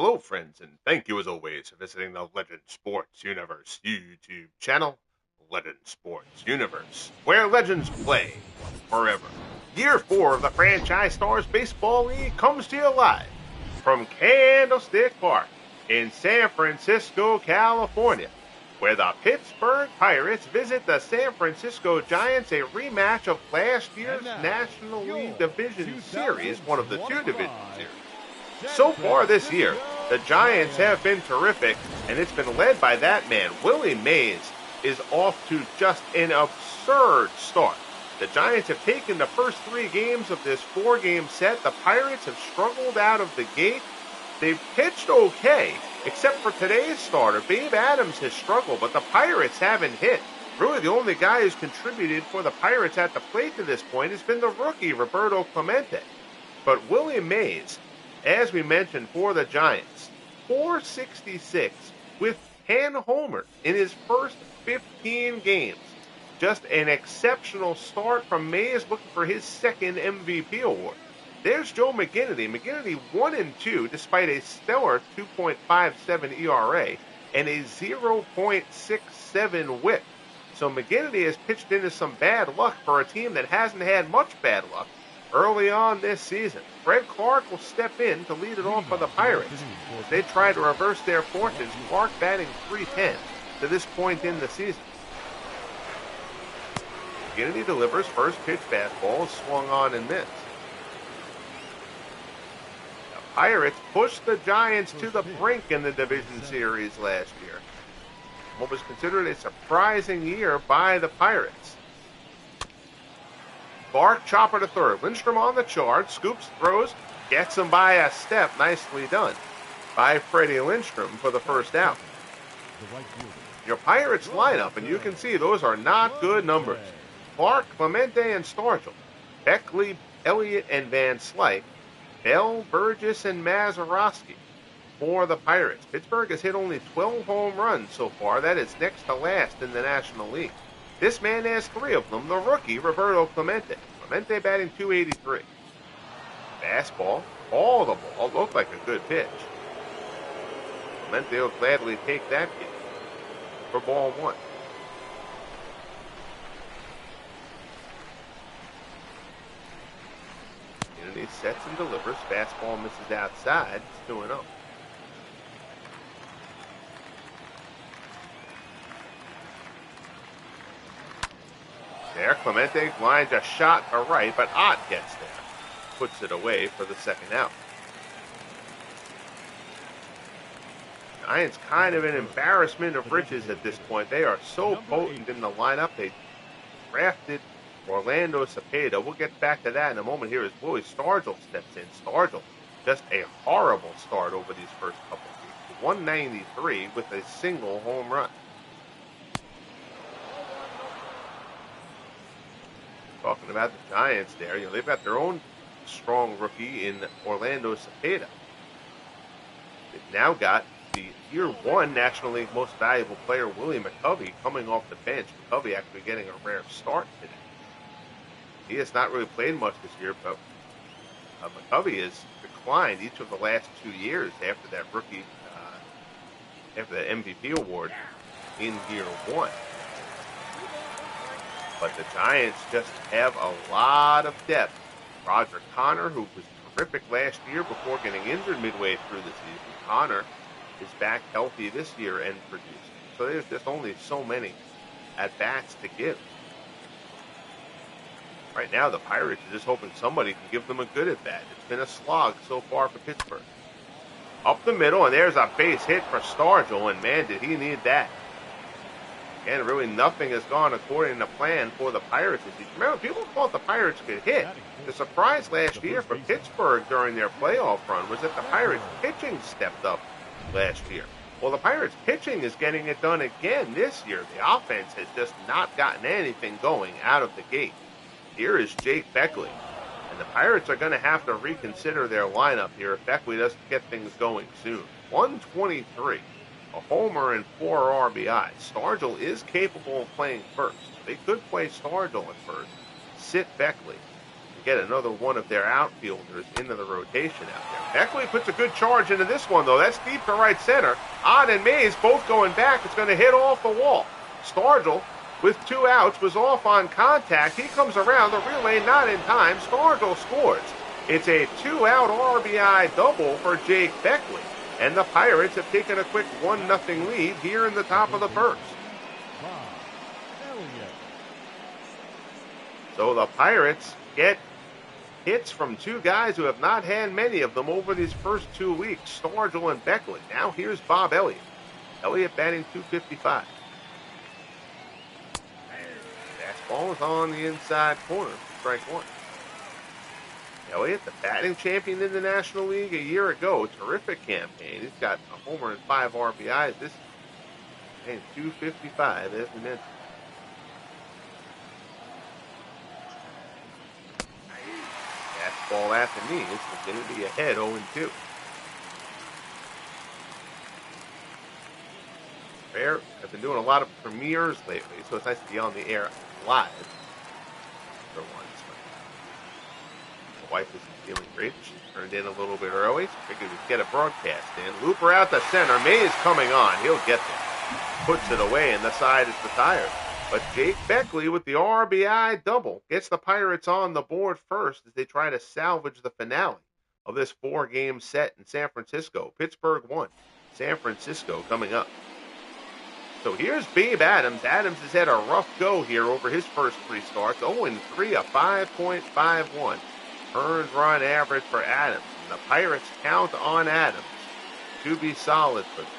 Hello, friends, and thank you as always for visiting the Legend Sports Universe YouTube channel, Legend Sports Universe, where legends play forever. Year 4 of the Franchise Stars Baseball League comes to you live from Candlestick Park in San Francisco, California, where the Pittsburgh Pirates visit the San Francisco Giants, a rematch of last year's National League Division Series, one of the two division series. So far this year, the Giants have been terrific, and it's been led by that man. Willie Mays is off to just an absurd start. The Giants have taken the first 3 games of this 4-game set. The Pirates have struggled out of the gate. They've pitched okay, except for today's starter. Babe Adams has struggled, but the Pirates haven't hit. Really, the only guy who's contributed for the Pirates at the plate to this point has been the rookie, Roberto Clemente. But Willie Mays, as we mentioned, for the Giants, 466 with 10 homers in his first 15 games. Just an exceptional start from Mays, looking for his second MVP award. There's Joe McGinnity. McGinnity 1-2 despite a stellar 2.57 ERA and a 0.67 WHIP. So McGinnity has pitched into some bad luck for a team that hasn't had much bad luck early on this season. Fred Clark will step in to lead it off for the Pirates. As they try to reverse their fortunes, Clark batting .310 to this point in the season. McGinnity delivers first pitch fastball, is swung on and missed. The Pirates pushed the Giants to the brink in the division series last year. What was considered a surprising year by the Pirates. Clark, chopper to third. Lindstrom on the charge, scoops, throws, gets him by a step. Nicely done by Freddie Lindstrom for the first out. Your Pirates lineup, and you can see those are not good numbers. Clark, Clemente, and Stargell. Beckley, Elliott, and Van Slyke. Bell, Burgess, and Mazeroski for the Pirates. Pittsburgh has hit only 12 home runs so far. That is next to last in the National League. This man has 3 of them, the rookie, Roberto Clemente. Clemente batting .283. Fastball, all the ball, looked like a good pitch. Clemente will gladly take that pitch for ball 1. Kennedy sets and delivers. Fastball misses outside. It's 2-0. There, Clemente lines a shot to right, but Ott gets there. Puts it away for the second out. Giants kind of an embarrassment of riches at this point. They are so potent in the lineup. They drafted Orlando Cepeda. We'll get back to that in a moment here as Willie Stargell steps in. Stargell, just a horrible start over these first couple of weeks. 193 with a single home run. Talking about the Giants there, they've got their own strong rookie in Orlando Cepeda. They've now got the year 1 National League Most Valuable Player, Willie McCovey, coming off the bench. McCovey actually getting a rare start today. He has not really played much this year, but McCovey has declined each of the last 2 years after that rookie, after that MVP award in year 1. But the Giants just have a lot of depth. Roger Connor, who was terrific last year before getting injured midway through the season. Connor is back healthy this year and producing. So there's just only so many at-bats to give. Right now, the Pirates are just hoping somebody can give them a good at-bat. It's been a slog so far for Pittsburgh. Up the middle, and there's a base hit for Stargell, and man, did he need that. And really nothing has gone according to plan for the Pirates this season. Remember, people thought the Pirates could hit. The surprise last year for Pittsburgh during their playoff run was that the Pirates pitching stepped up last year. Well, the Pirates pitching is getting it done again this year. The offense has just not gotten anything going out of the gate. Here is Jake Beckley. And the Pirates are going to have to reconsider their lineup here if Beckley doesn't get things going soon. 123. A homer and 4 RBIs. Stargell is capable of playing first. They could play Stargell at first, sit Beckley, and get another one of their outfielders into the rotation out there. Beckley puts a good charge into this one, though. That's deep to right center. Ott and Mays both going back. It's going to hit off the wall. Stargell, with 2 outs, was off on contact. He comes around. The relay not in time. Stargell scores. It's a 2-out RBI double for Jake Beckley. And the Pirates have taken a quick 1-0 lead here in the top of the first. So the Pirates get hits from 2 guys who have not had many of them over these first 2 weeks, Stargell and Beckley. Now here's Bob Elliott. Elliott batting .255. Fastball is on the inside corner, strike 1. Elliott, the batting champion in the National League a year ago. Terrific campaign. He's got a homer and 5 RBIs. This is .255, as we mentioned. Fastball at the knees is going to be ahead 0-2. Fair. I've been doing a lot of premieres lately, so it's nice to be on the air live for once. My wife isn't feeling great. She turned in a little bit early, so figured we'd get a broadcast in. Looper out the center. Mays coming on. He'll get there. Puts it away, and the side is retired. But Jake Beckley with the RBI double gets the Pirates on the board first as they try to salvage the finale of this 4-game set in San Francisco. Pittsburgh won. San Francisco coming up. So here's Babe Adams. Adams has had a rough go here over his first 3 starts. 0-3, a 5.51 earned run average for Adams. And the Pirates count on Adams to be solid for them.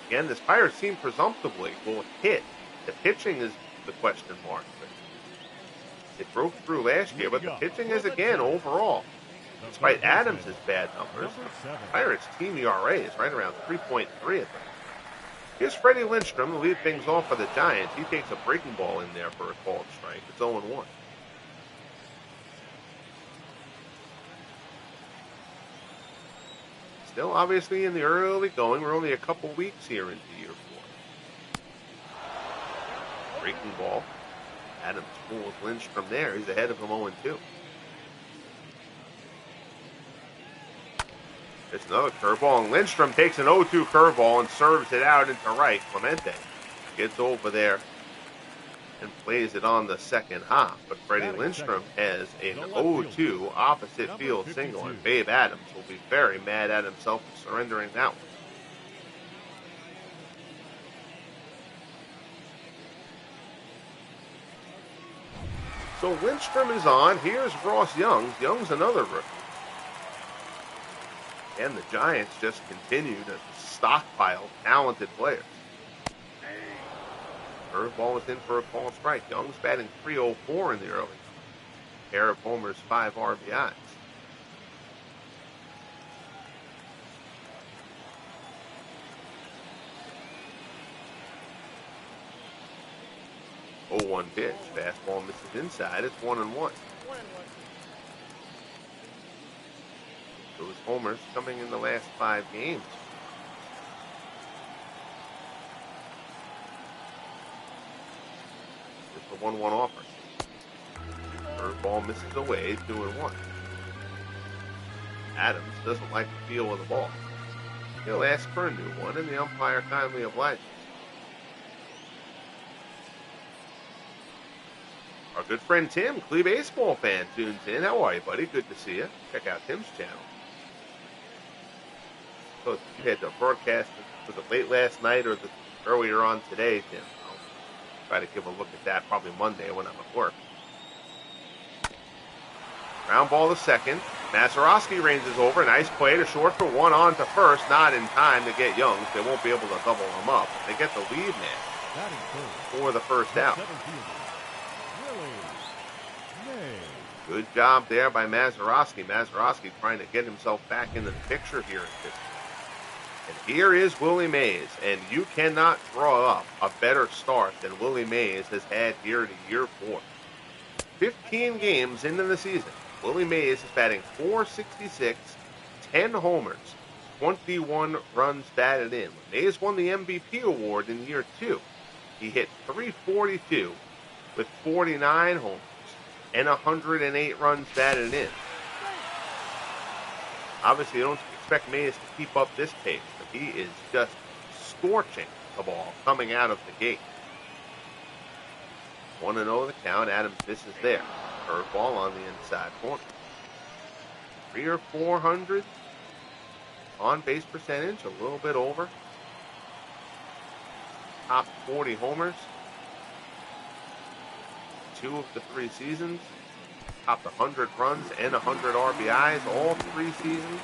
Again, this Pirates team presumptively will hit. The pitching is the question mark. It broke through last year, but the pitching is, again, overall. Despite Adams' bad numbers, the Pirates' team ERA is right around 3.3 at the moment. Here's Freddie Lindstrom to lead things off for the Giants. He takes a breaking ball in there for a called strike. It's 0-1. Still, obviously, in the early going. We're only a couple weeks here into year 4. Breaking ball. Adams fools Lindstrom there. He's ahead of him 0-2. It's another curveball, and Lindstrom takes an 0-2 curveball and serves it out into right. Clemente gets over there and plays it on the second hop. But Freddie Lindstrom has an 0-2 opposite field single, and Babe Adams will be very mad at himself for surrendering that one. So Lindstrom is on. Here's Ross Young. Young's another rookie. And the Giants just continue to stockpile talented players. Curveball is in for a call strike. Young's batting .304 in the early. Pair of homers, 5 RBIs. Oh, 1 pitch. Fastball misses inside. It's 1-1. Those homers coming in the last 5 games. Just a 1-1 offer. Curveball misses away, 2-1. Adams doesn't like the feel of the ball. He'll ask for a new one, and the umpire kindly obliges. Our good friend Tim, Clee baseball fan, tunes in. How are you, buddy? Good to see you. Check out Tim's channel. So you had the broadcast, was it late last night or earlier on today, Tim? I'll try to give a look at that probably Monday when I'm at work. Ground ball to second. Mazeroski ranges over. Nice play to short for 1 on to first. Not in time to get Young. They won't be able to double him up. They get the lead man for the first out. Good job there by Mazeroski. Mazeroski trying to get himself back into the picture here in Pittsburgh. And here is Willie Mays, and you cannot draw up a better start than Willie Mays has had here to year 4. 15 games into the season, Willie Mays is batting .466, 10 homers, 21 runs batted in. When Mays won the MVP award in year 2, he hit .342 with 49 homers, and 108 runs batted in. Obviously, you don't expect Mays to keep up this pace, but he is just scorching the ball coming out of the gate. 1-0 the count. Adams misses there. Curveball on the inside corner. 3 or 400 on base percentage, a little bit over. Top 40 homers. 2 of the 3 seasons. Topped 100 runs and 100 RBIs all 3 seasons.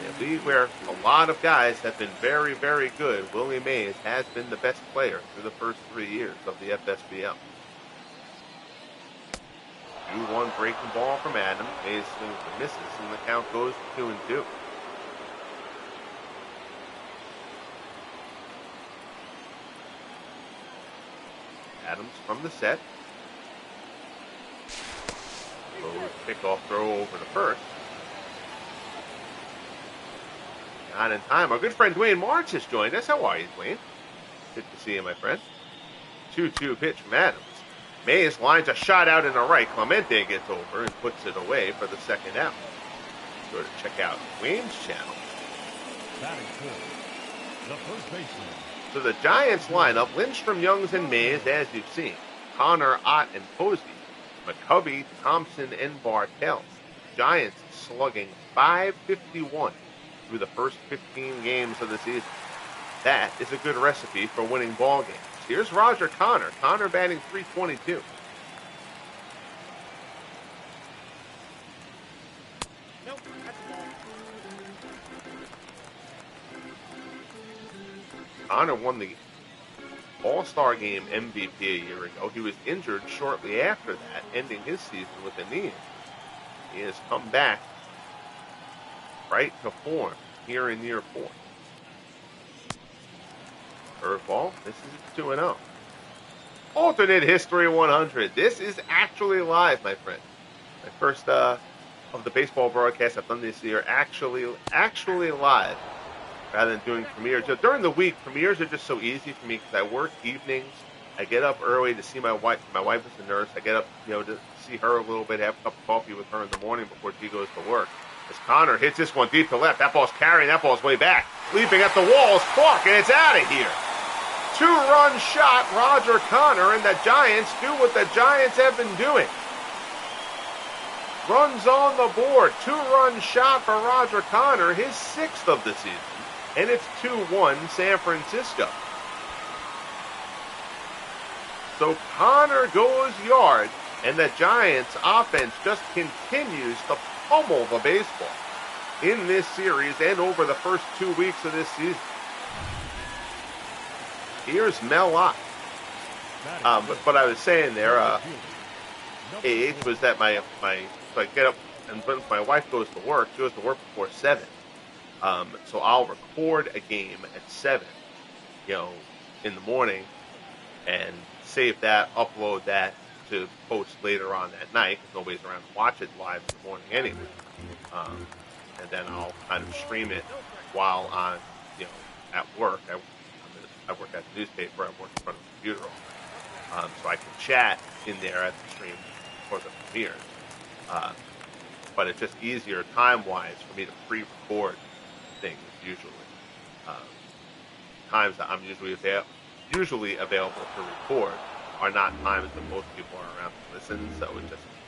In a league where a lot of guys have been very, very good, Willie Mays has been the best player through the first 3 years of the FSBL. 2-1 breaking ball from Adams. Mays swings and misses, and the count goes to 2-2. Adams from the set. Low pickoff throw over to first. Not in time. Our good friend Dwayne Marks has joined us. How are you, Dwayne? Good to see you, my friend. 2-2 pitch from Adams. Mays lines a shot out in the right. Clemente gets over and puts it away for the second out. Sure to check out Dwayne's channel. Batting fourth, the first baseman. So the Giants lineup, Lindstrom, Youngs, and Mays, as you've seen. Connor, Ott, and Posey. McCovey, Thompson, and Bartels. Giants slugging .551 through the first 15 games of the season. That is a good recipe for winning ball games. Here's Roger Connor. Connor batting .322. Connor won the All-Star Game MVP a year ago. He was injured shortly after that, ending his season with a knee injury. He has come back right to form here in year 4. Curveball. This is 2-0. Alternate History 100. This is actually live, my friend. My first of the baseball broadcasts I've done this year actually live, rather than doing premieres. During the week, premieres are just so easy for me because I work evenings. I get up early to see my wife. My wife is a nurse. I get up, to see her a little bit, have a cup of coffee with her in the morning before she goes to work. As Connor hits this one deep to left. That ball's carrying. That ball's way back. Leaping at the walls. Clark, and it's out of here. 2-run shot, Roger Connor, and the Giants do what the Giants have been doing. Runs on the board. 2-run shot for Roger Connor, his 6th of the season. And it's 2-1 San Francisco. So Connor goes yard, and the Giants' offense just continues to pummel the baseball in this series and over the first 2 weeks of this season. Here's Mel Ott. But what I was saying there, age was that so I get up, and when my wife goes to work, she goes to work before 7. So I'll record a game at 7, in the morning, and save that, upload that to post later on that night, because nobody's around to watch it live in the morning anyway. And then I'll kind of stream it while on, at work. I work at the newspaper. I work in front of the computer all day. So I can chat in there at the stream for the premiere. But it's just easier time-wise for me to pre-record things usually. Times that I'm usually available to record are not times that most people are around to listen, so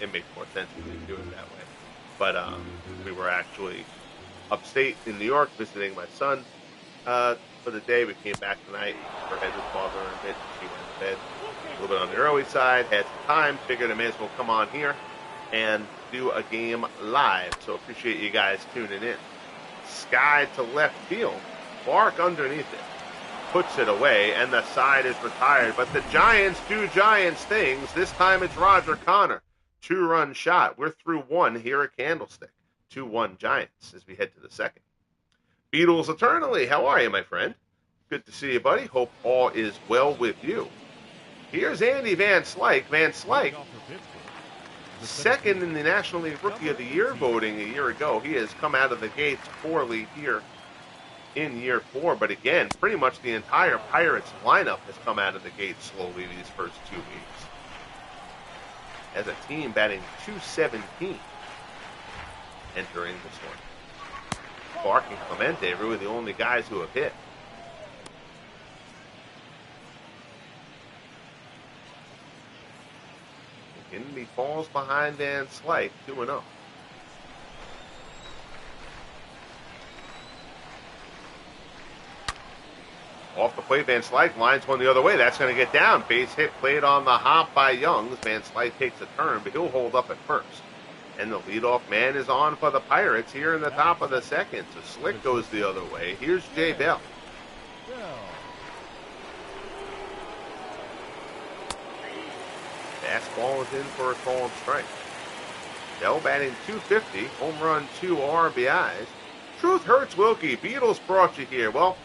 it makes more sense for me to do it that way. But we were actually upstate in New York visiting my son for the day. We came back tonight. Her head was bothering her a bit. She went to bed a little bit on the early side, had some time, figured I may as well come on here and do a game live. So appreciate you guys tuning in. Sky to left field. Clark underneath it. Puts it away, and the side is retired. But the Giants do Giants things. This time it's Roger Connor. 2-run shot. We're through 1 here at Candlestick. 2-1 Giants as we head to the second. Beatles Eternally, how are you, my friend? Good to see you, buddy. Hope all is well with you. Here's Andy Van Slyke. Van Slyke, second in the National League Rookie of the Year voting a year ago. He has come out of the gates poorly here in year 4, but again, pretty much the entire Pirates lineup has come out of the gates slowly these first 2 weeks. as a team batting .217 entering this one. Clark and Clemente really the only guys who have hit. McKinney falls behind Van Slyke, 2-0. Off the plate, Van Slyke lines one the other way. That's going to get down. Base hit played on the hop by Youngs. Van Slyke takes a turn, but he'll hold up at first. And the leadoff man is on for the Pirates here in the top of the second. So Slick goes the other way. Here's Jay Bell. Fastball is in for a called strike. Bell batting .250, home run, 2 RBIs. Truth hurts, Wilkie. Beatles brought you here. Well,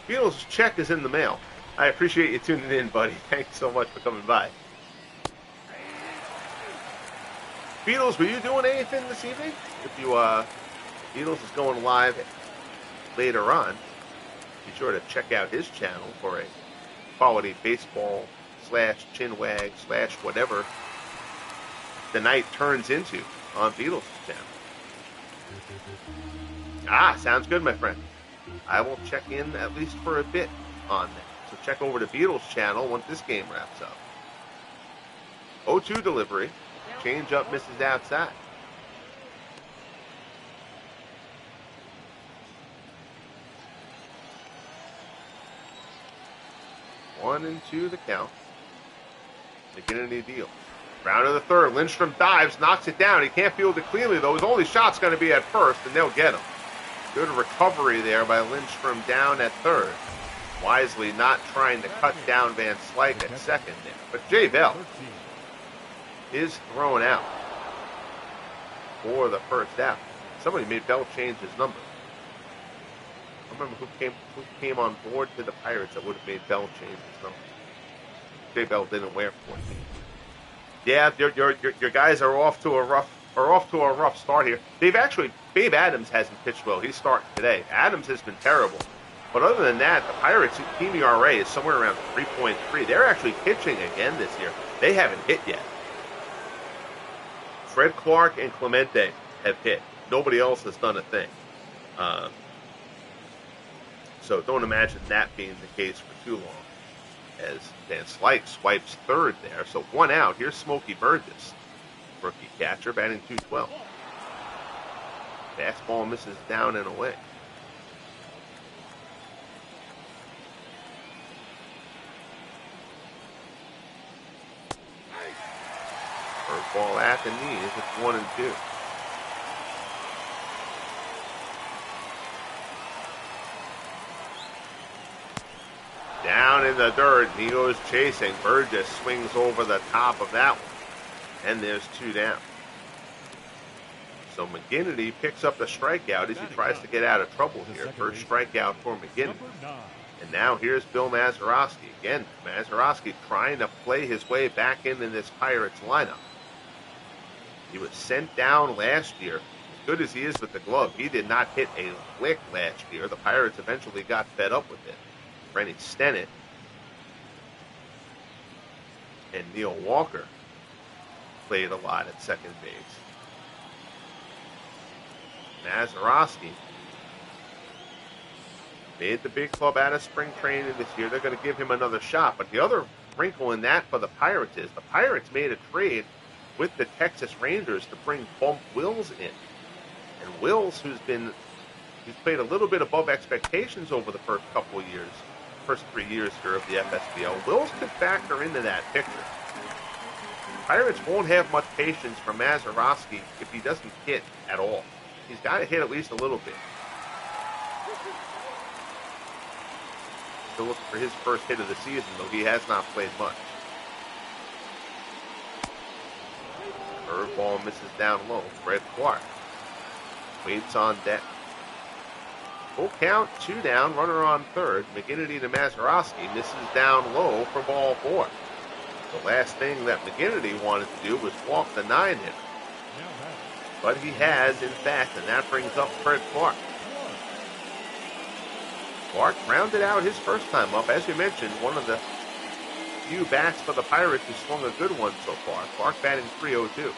Beatles' check is in the mail. I appreciate you tuning in, buddy. Thanks so much for coming by. Beatles, were you doing anything this evening? If you, Beatles is going live later on. Be sure to check out his channel for a quality baseball / chinwag / whatever the night turns into on Beatles' channel. Sounds good, my friend. I will check in at least for a bit on that. So check over to Beatles' channel once this game wraps up. 0-2 delivery. Change up misses outside. One and two the count. McKinney deal. Round of the third. Lindstrom dives, knocks it down. He can't field it cleanly, though. His only shot's going to be at first, and they'll get him. Good recovery there by Lindstrom down at third. Wisely not trying to cut down Van Slyke at second there. But Jay Bell is thrown out for the first out. Somebody made Bell change his number. I don't remember who came on board to the Pirates that would have made Bell change his number. Jay Bell didn't wear 14. Yeah, your guys are off to a rough start here. Babe Adams hasn't pitched well. He's starting today. Adams has been terrible. But other than that, the Pirates' team ERA is somewhere around 3.3. They're actually pitching again this year. They haven't hit yet. Fred Clark and Clemente have hit. Nobody else has done a thing. So don't imagine that being the case for too long. As Van Slyke swipes third there. So one out. Here's Smokey Burgess. Rookie catcher batting .212. Fastball misses down and away. Curveball at the knees. It's 1 and 2. Down in the dirt. He goes chasing. Burgess swings over the top of that one. And there's 2 down. So McGinnity picks up the strikeout as he tries to get out of trouble here. First strikeout for McGinnity. And now here's Bill Mazeroski. Again, Mazeroski trying to play his way back into this Pirates lineup. He was sent down last year. As good as he is with the glove, he did not hit a lick last year. The Pirates eventually got fed up with it. Rennie Stennett and Neil Walker played a lot at second base. Mazeroski made the big club out of spring training this year. They're going to give him another shot. But the other wrinkle in that for the Pirates is the Pirates made a trade with the Texas Rangers to bring Bump Wills in. And Wills, he's played a little bit above expectations over the first 3 years here of the FSBL. Wills could factor into that picture. Pirates won't have much patience for Mazeroski if he doesn't hit at all. He's got to hit at least a little bit. Still looking for his first hit of the season, though he has not played much. Curveball misses down low. Fred Clark waits on deck. Full count, 2 down, runner on third. McGinnity to Mazeroski misses down low for ball 4. The last thing that McGinnity wanted to do was walk the 9-hitter. But he has, in fact, and that brings up Fred Clark. Clark rounded out his first time up. As we mentioned, one of the few bats for the Pirates who swung a good one so far. Clark batting .302.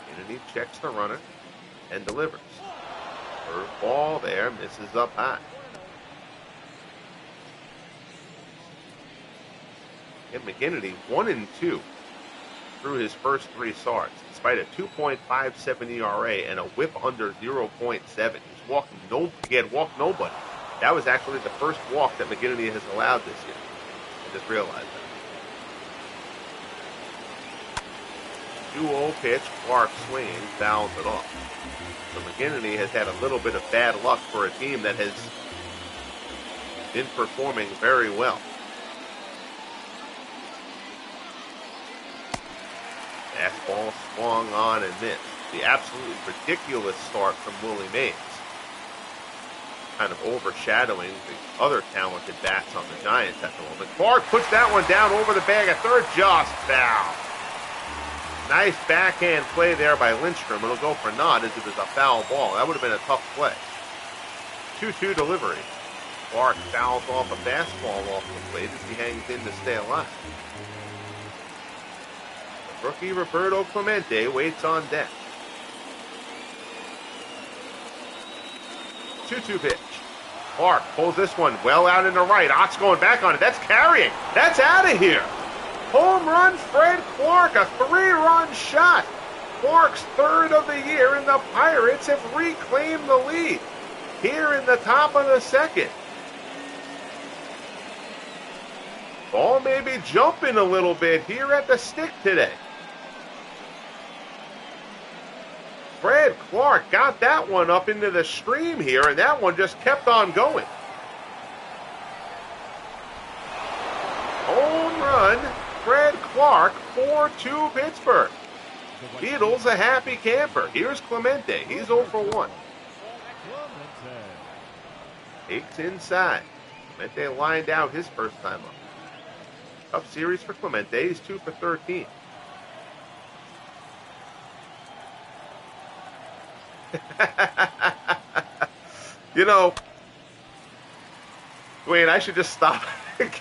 Kennedy checks the runner and delivers. First ball there, misses up high. And McGinnity 1-2 through his first 3 starts, despite a 2.57 ERA and a WHIP under 0.7. He had walked nobody. That was actually the first walk that McGinnity has allowed this year. I just realized that. 2-0 pitch, Clark swinging, fouls it off. So McGinnity has had a little bit of bad luck for a team that has been performing very well. Fastball swung on and missed. The absolutely ridiculous start from Willie Mays, kind of overshadowing the other talented bats on the Giants at the moment. Clark puts that one down over the bag at third, just foul. Nice backhand play there by Lindstrom. It'll go for naught as it was a foul ball. That would have been a tough play. 2-2 delivery. Clark fouls off a fastball off the plate as he hangs in to stay alive. Rookie Roberto Clemente waits on deck. 2-2 pitch. Clark pulls this one well out in the right. Ox going back on it. That's carrying. That's out of here. Home run, Fred Clark, a 3-run shot. Clark's 3rd of the year, and the Pirates have reclaimed the lead here in the top of the 2nd. Ball may be jumping a little bit here at the stick today. Fred Clark got that one up into the stream here, and that one just kept on going. Home run, Fred Clark, 4-2 Pittsburgh. Beatles a happy camper. Here's Clemente. He's 0 for 1. Takes inside. Clemente lined out his first time up. Tough series for Clemente. He's 2 for 13. You know, Dwayne, I should just stop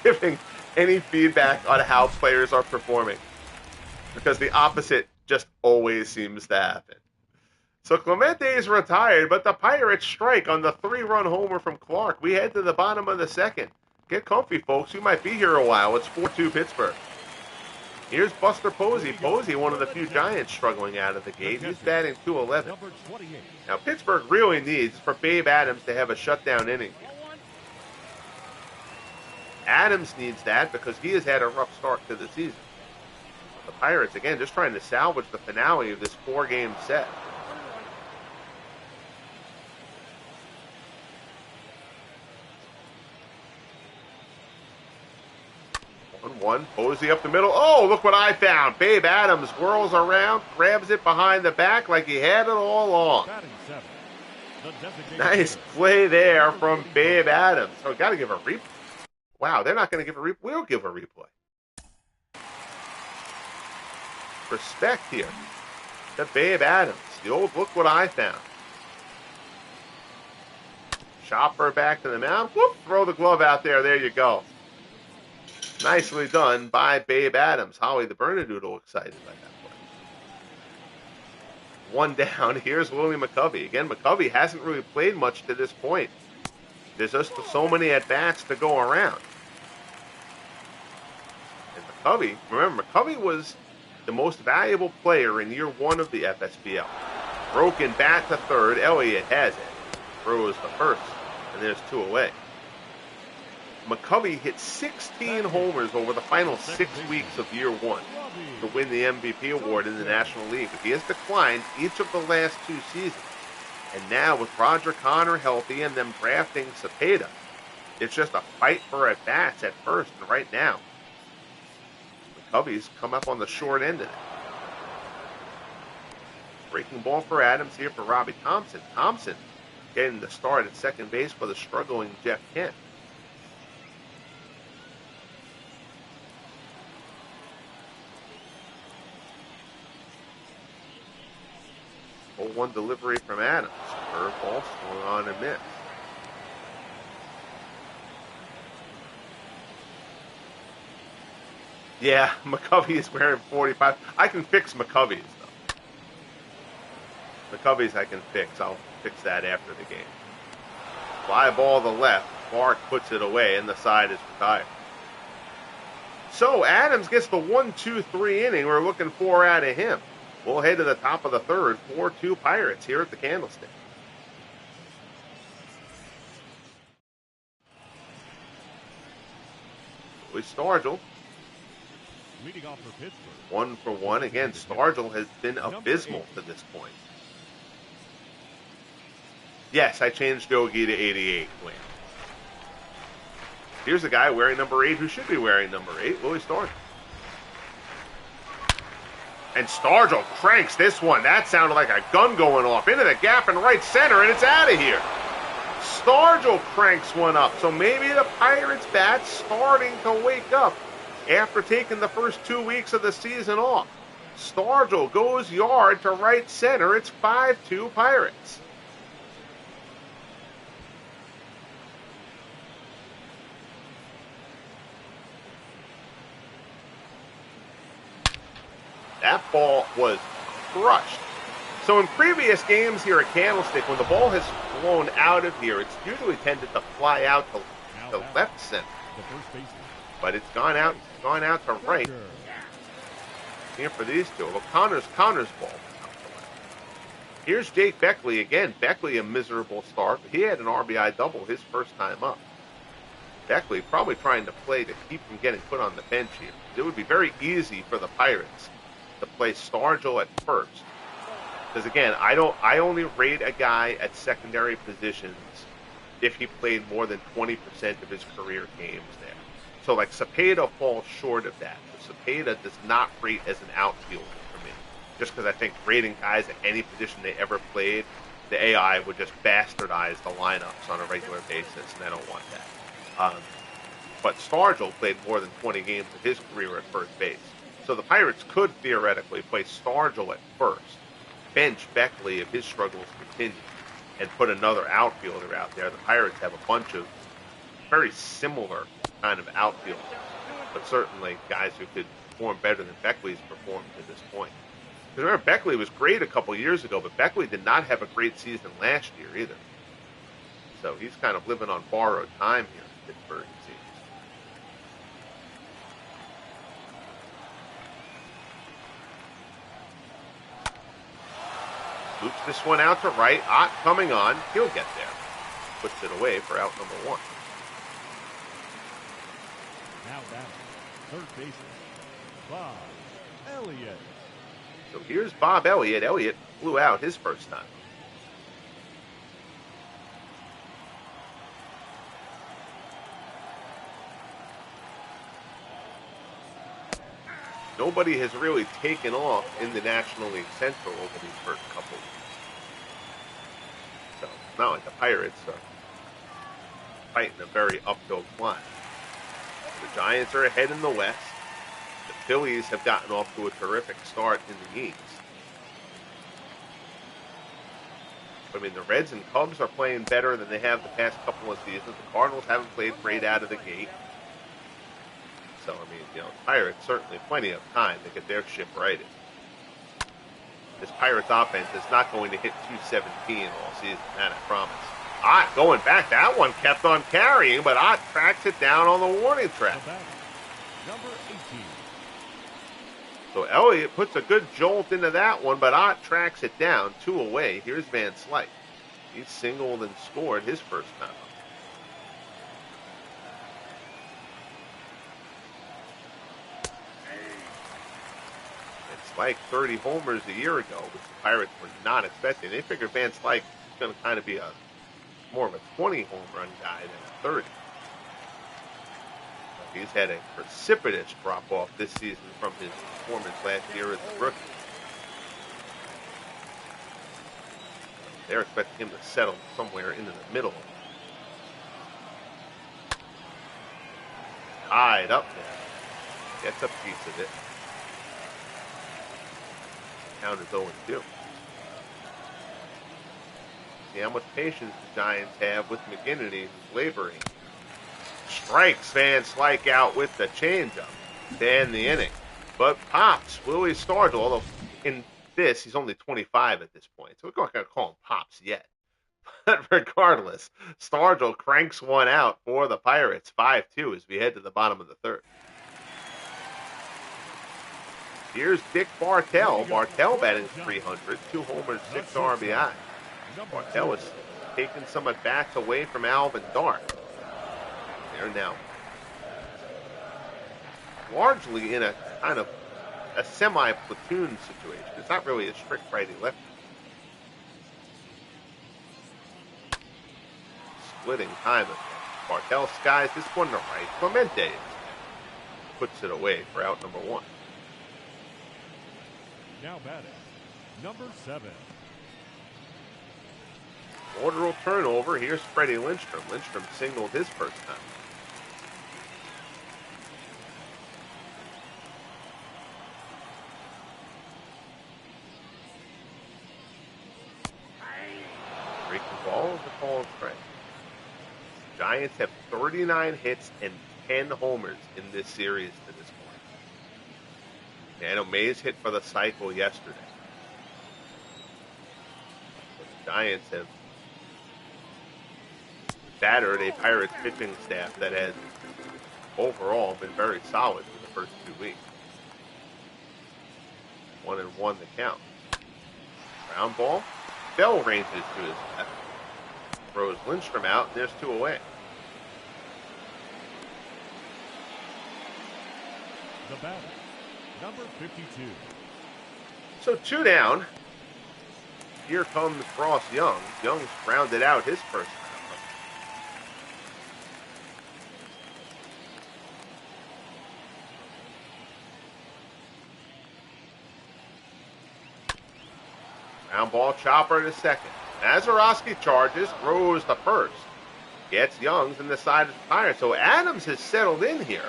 giving any feedback on how players are performing, because the opposite just always seems to happen. So Clemente is retired, but the Pirates strike on the 3-run homer from Clark. We head to the bottom of the 2nd. Get comfy, folks. We might be here a while. It's 4-2 Pittsburgh. Here's Buster Posey. Posey, one of the few Giants struggling out of the gate. He's batting .211. Now, Pittsburgh really needs for Babe Adams to have a shutdown inning here. Adams needs that because he has had a rough start to the season. The Pirates, again, just trying to salvage the finale of this 4-game set. One, Posey up the middle. Oh, look what I found. Babe Adams whirls around, grabs it behind the back like he had it all along. Nice play there from Babe Adams. So got to give a replay. Wow, they're not going to give a replay. We'll give a replay. Respect here to Babe Adams. The old look what I found. Chopper back to the mound. Whoop, throw the glove out there. There you go. Nicely done by Babe Adams. Holly the Bernadoodle excited by that play. One down. Here's Willie McCovey. Again, McCovey hasn't really played much to this point. There's just so many at-bats to go around. And McCovey, remember, McCovey was the most valuable player in year 1 of the FSBL. Broken bat to third. Elliott has it. Throws the first. And there's 2 away. McCovey hit 16 homers over the final 6 weeks of year 1 to win the MVP award in the National League. But he has declined each of the last 2 seasons. And now with Roger Connor healthy and them drafting Cepeda, it's just a fight for at-bats at first. And right now, McCovey's come up on the short end of it. Breaking ball for Adams here for Robbie Thompson. Thompson getting the start at second base for the struggling Jeff Kent. 0-1 delivery from Adams. Curveball swung on and missed. Yeah, McCovey is wearing 45. I can fix McCovey's, though. McCovey's I can fix. I'll fix that after the game. Fly ball to the left. Clark puts it away, and the side is retired. So Adams gets the 1-2-3 inning. We're looking for out of him. We'll head to the top of the third. 4-2 Pirates here at the Candlestick. Louis Stargell. Leading off for Pittsburgh. 1 for 1. Again, Stargell has been abysmal to this point. Yes, I changed Yogi to 88. Win. Here's a guy wearing number 8 who should be wearing number 8, Louis Stargell. And Stargell cranks this one. That sounded like a gun going off into the gap in right center, and it's out of here. Stargell cranks one up, so maybe the Pirates' bat's starting to wake up after taking the first 2 weeks of the season off. Stargell goes yard to right center. It's 5-2 Pirates. That ball was crushed. So in previous games here at Candlestick, when the ball has flown out of here, it's usually tended to fly out to left center. But it's gone out to right. Here for these two. Well, Connor's ball. Here's Jake Beckley again. Beckley a miserable start, but he had an RBI double his first time up. Beckley probably trying to play to keep from getting put on the bench here. It would be very easy for the Pirates to play Stargell at first. Because again, I only rate a guy at secondary positions if he played more than 20% of his career games there. So like Cepeda falls short of that. Cepeda does not rate as an outfielder for me. Just because I think rating guys at any position they ever played, the AI would just bastardize the lineups on a regular basis, and I don't want that. But Stargell played more than 20 games of his career at first base. So the Pirates could theoretically play Stargell at first, bench Beckley if his struggles continue, and put another outfielder out there. The Pirates have a bunch of very similar kind of outfielders, but certainly guys who could perform better than Beckley's performed to this point. Because remember, Beckley was great a couple years ago, but Beckley did not have a great season last year either. So he's kind of living on borrowed time here in Pittsburgh, it seems. Loops this one out to right. Ott coming on. He'll get there. Puts it away for out number 1. Now down. Third baseman, Bob Elliott. So here's Bob Elliott. Elliott flew out his first time. Nobody has really taken off in the National League Central over these first couple of weeks. So it's not like the Pirates are fighting a very uphill climb. The Giants are ahead in the West. The Phillies have gotten off to a terrific start in the East. I mean, the Reds and Cubs are playing better than they have the past couple of seasons. The Cardinals haven't played great out of the gate. So, I mean, the Pirates certainly plenty of time to get their ship righted. This Pirates offense is not going to hit 217 all season, that I promise. Ott going back. That one kept on carrying, but Ott tracks it down on the warning track. Number 18. So Elliott puts a good jolt into that one, but Ott tracks it down 2 away. Here's Van Slyke. He singled and scored his first time up. Van Slyke 30 homers a year ago, which the Pirates were not expecting. They figured Van Slyke was going to kind of be more of a 20 home run guy than a 30. He's had a precipitous drop-off this season from his performance last year as a rookie. They're expecting him to settle somewhere into the middle. Tied up there. Gets a piece of it. Count is 0-2. See how much patience the Giants have with McGinnity, who's laboring. Strikes Van Slyke out with the changeup. to end the inning. But Pops, Willie Stargell, although in this, he's only 25 at this point, so we're not going to call him Pops yet. But regardless, Stargell cranks one out for the Pirates, 5-2 as we head to the bottom of the third. Here's Dick Bartell. Bartell batting 300, 2 homers, 6 RBI. Bartell is taking some at bats away from Alvin Dark. They're now largely in a kind of a semi-platoon situation. It's not really a strict righty-lefty. Splitting time of Bartell skies this one to right. Clemente puts it away for out number 1. Now batting, number 7. Order will turn over. Here's Freddie Lindstrom. Lindstrom singled his first time. Breaking ball is the call strike. Giants have 39 hits and 10 homers in this series to this point. I know Mays hit for the cycle yesterday. But the Giants have battered a Pirates pitching staff that has overall been very solid for the first 2 weeks. 1-1 the count. Ground ball. Bell ranges to his left. Throws Lindstrom out, and there's 2 away. The batter, number 52. So 2 down. Here comes Ross Young. Young's rounded out his first time. Ground ball, chopper to second. Mazeroski charges, throws to first. Gets Young's in the side of the tire. So Adams has settled in here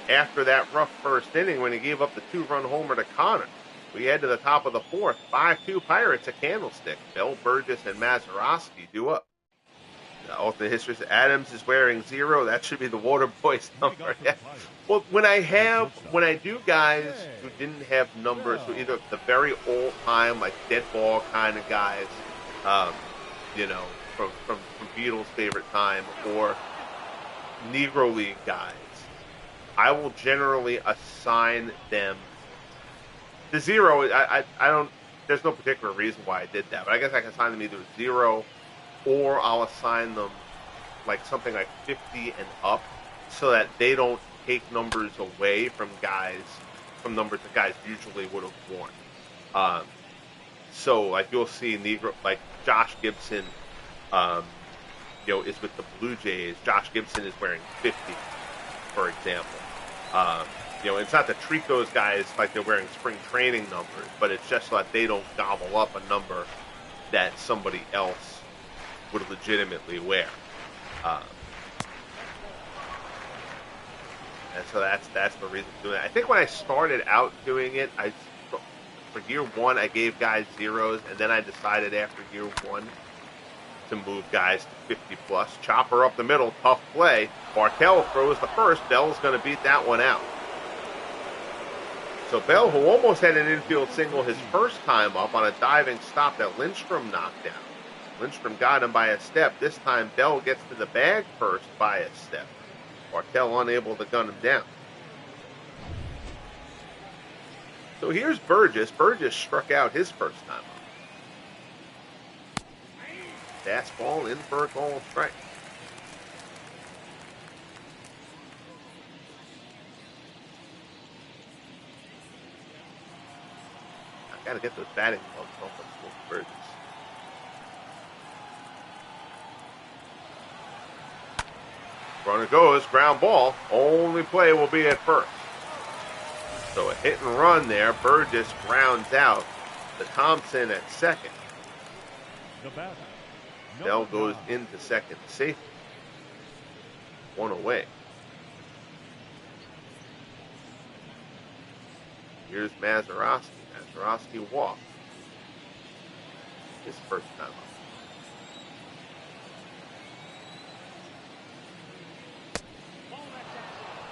after that rough first inning when he gave up the 2-run homer to Connor. We head to the top of the 4th. 5-2 Pirates, a candlestick. Bell, Burgess, and Mazeroski do up. The alternate history says Adams is wearing 0. That should be the Water Boys number. Yeah. Well, when I do guys who didn't have numbers, who either the very old time, like dead ball kind of guys, from Beatles' favorite time, or Negro League guys, I will generally assign them the 0. I don't. There's no particular reason why I did that, but I guess I can assign them either 0, or I'll assign them like something like 50 and up, so that they don't take numbers away from numbers that guys usually would have worn. So like you'll see Negro, like Josh Gibson, is with the Blue Jays. Josh Gibson is wearing 50, for example. It's not the treat those guys like they're wearing spring training numbers, but it's just so that they don't gobble up a number that somebody else would legitimately wear. And so that's the reason for doing it. I think when I started out doing it, for year 1, I gave guys 0s, and then I decided after year 1 to move guys to 50 plus. Chopper up the middle, tough play. Bartell throws the first. Bell's going to beat that one out. So Bell, who almost had an infield single his first time up on a diving stop that Lindstrom knocked down. Lindstrom got him by a step. This time Bell gets to the bag first by a step. Bartell unable to gun him down. So here's Burgess. Burgess struck out his first time up. Fastball in for a call strike. I gotta get those batting gloves off of Burgess. Runner goes, ground ball. Only play will be at first. So a hit and run there. Burgess grounds out to Thompson at second. Bell goes into second safety. 1 away. Here's Mazeroski. Mazeroski walks. His first time up.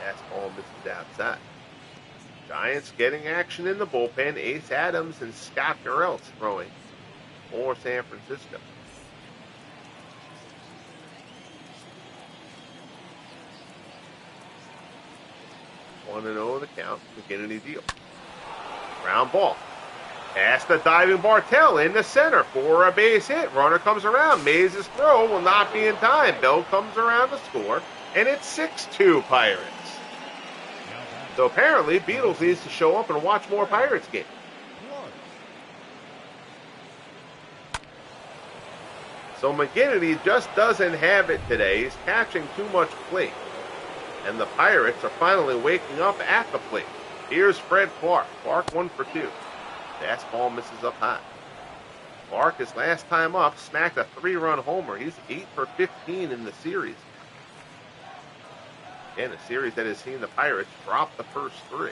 Fastball misses outside. Giants getting action in the bullpen. Ace Adams and Scott Garrelts throwing for San Francisco. 1-0 the count. McKinney deal. Ground ball. Past the diving Bartell in the center for a base hit. Runner comes around. Mays' throw will not be in time. Bell comes around to score, and it's 6-2 Pirates. So apparently, Beatles needs to show up and watch more Pirates games. So McGinnity just doesn't have it today. He's catching too much plate. And the Pirates are finally waking up at the plate. Here's Fred Clark. Clark 1 for 2. Fastball misses up high. Clark, his last time up, smacked a 3-run homer. He's 8 for 15 in the series. Again, a series that has seen the Pirates drop the first 3.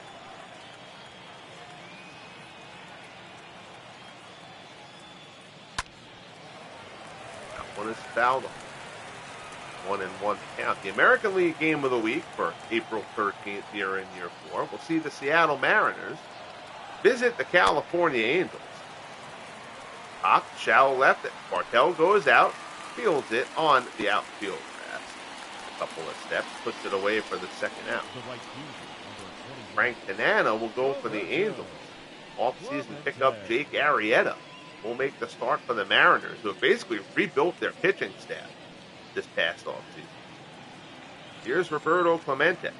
That one is fouled off. 1-1 count. The American League game of the week for April 13th year in year 4. We'll see the Seattle Mariners visit the California Angels. Pop, shallow left it. Bartell goes out, fields it on the outfield grass. A couple of steps, puts it away for the second out. Frank Tanana will go for the Angels. Off-season pickup Jake Arrieta will make the start for the Mariners, who have basically rebuilt their pitching staff this past offseason. Here's Roberto Clemente.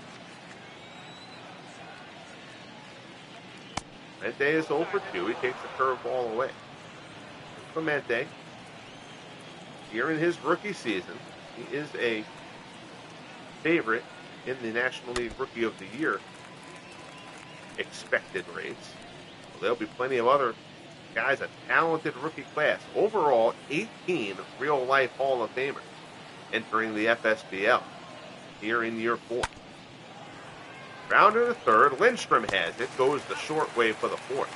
Clemente is 0 for 2. He takes the curveball away. Clemente, here in his rookie season, he is a favorite in the National League Rookie of the Year expected rates. Well, there'll be plenty of other guys, a talented rookie class. Overall, 18 real-life Hall of Famers entering the FSBL here in year 4. Grounder to third. Lindstrom has it. Goes the short way for the 4th.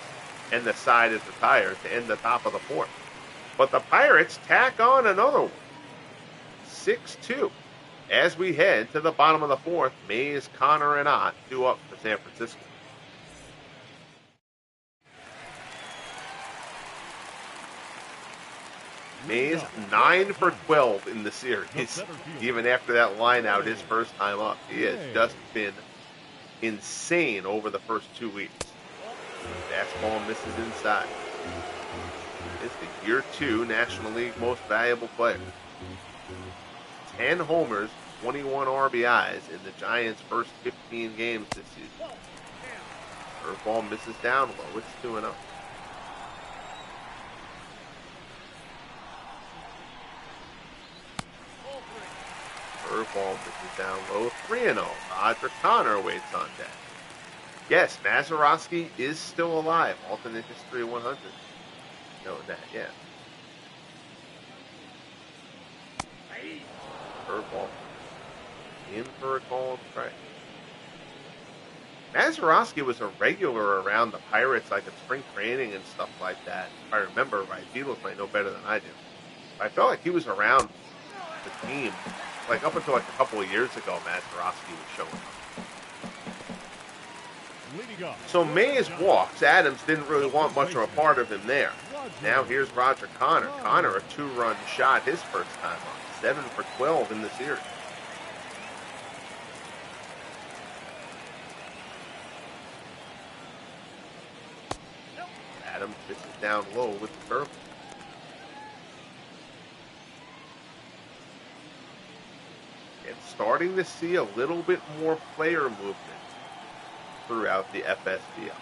And the side is retired to end the top of the 4th. But the Pirates tack on another one. 6-2. As we head to the bottom of the 4th, Mays, Connor, and Ott 2 up for San Francisco. Mays 9 for 12 in the series. Even after that line out his first time up. He has just been insane over the first 2 weeks. Fastball misses inside. It's the year 2 National League Most Valuable Player. 10 homers, 21 RBIs in the Giants' first 15 games this season. Curveball misses down low. It's 2-0. Curveball misses down low. 3-0. Roger Connor waits on deck. Yes, Mazeroski is still alive. Alternate history 100. Know that, yeah. Curveball. In for a call strike. Mazeroski was a regular around the Pirates, like at spring training and stuff like that. If I remember right, Beatles might know better than I do. I felt like he was around the team, like up until like a couple of years ago. Mazeroski was showing up. So Mays walks. Adams didn't really want much of a part of him there. Now here's Roger Connor. Connor, a 2-run shot his first time up. 7 for 12 in the series. Adams misses down low with the curve. And starting to see a little bit more player movement throughout the FSBL.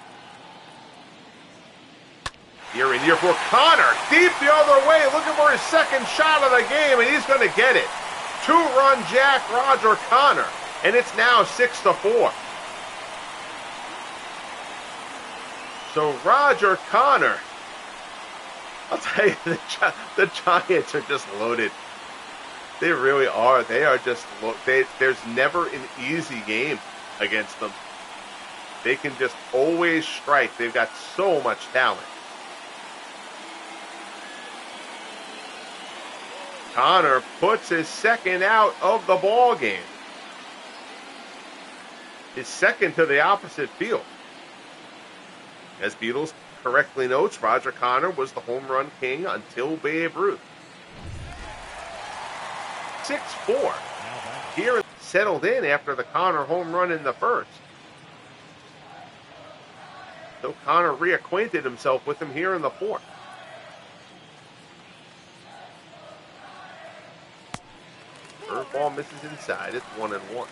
Year in year 4, Connor deep the other way, looking for his second shot of the game, and he's going to get it. 2-run jack Roger Connor, and it's now 6-4. So Roger Connor, I'll tell you, the Giants are just loaded. They really are. They are just there's never an easy game against them. They can just always strike. They've got so much talent. Connor puts his second out of the ball game. His second to the opposite field. As Beatles correctly notes, Roger Connor was the home run king until Babe Ruth. 6-4. Here settled in after the Connor home run in the first. So Connor reacquainted himself with him here in the fourth. Curveball misses inside. It's 1-1.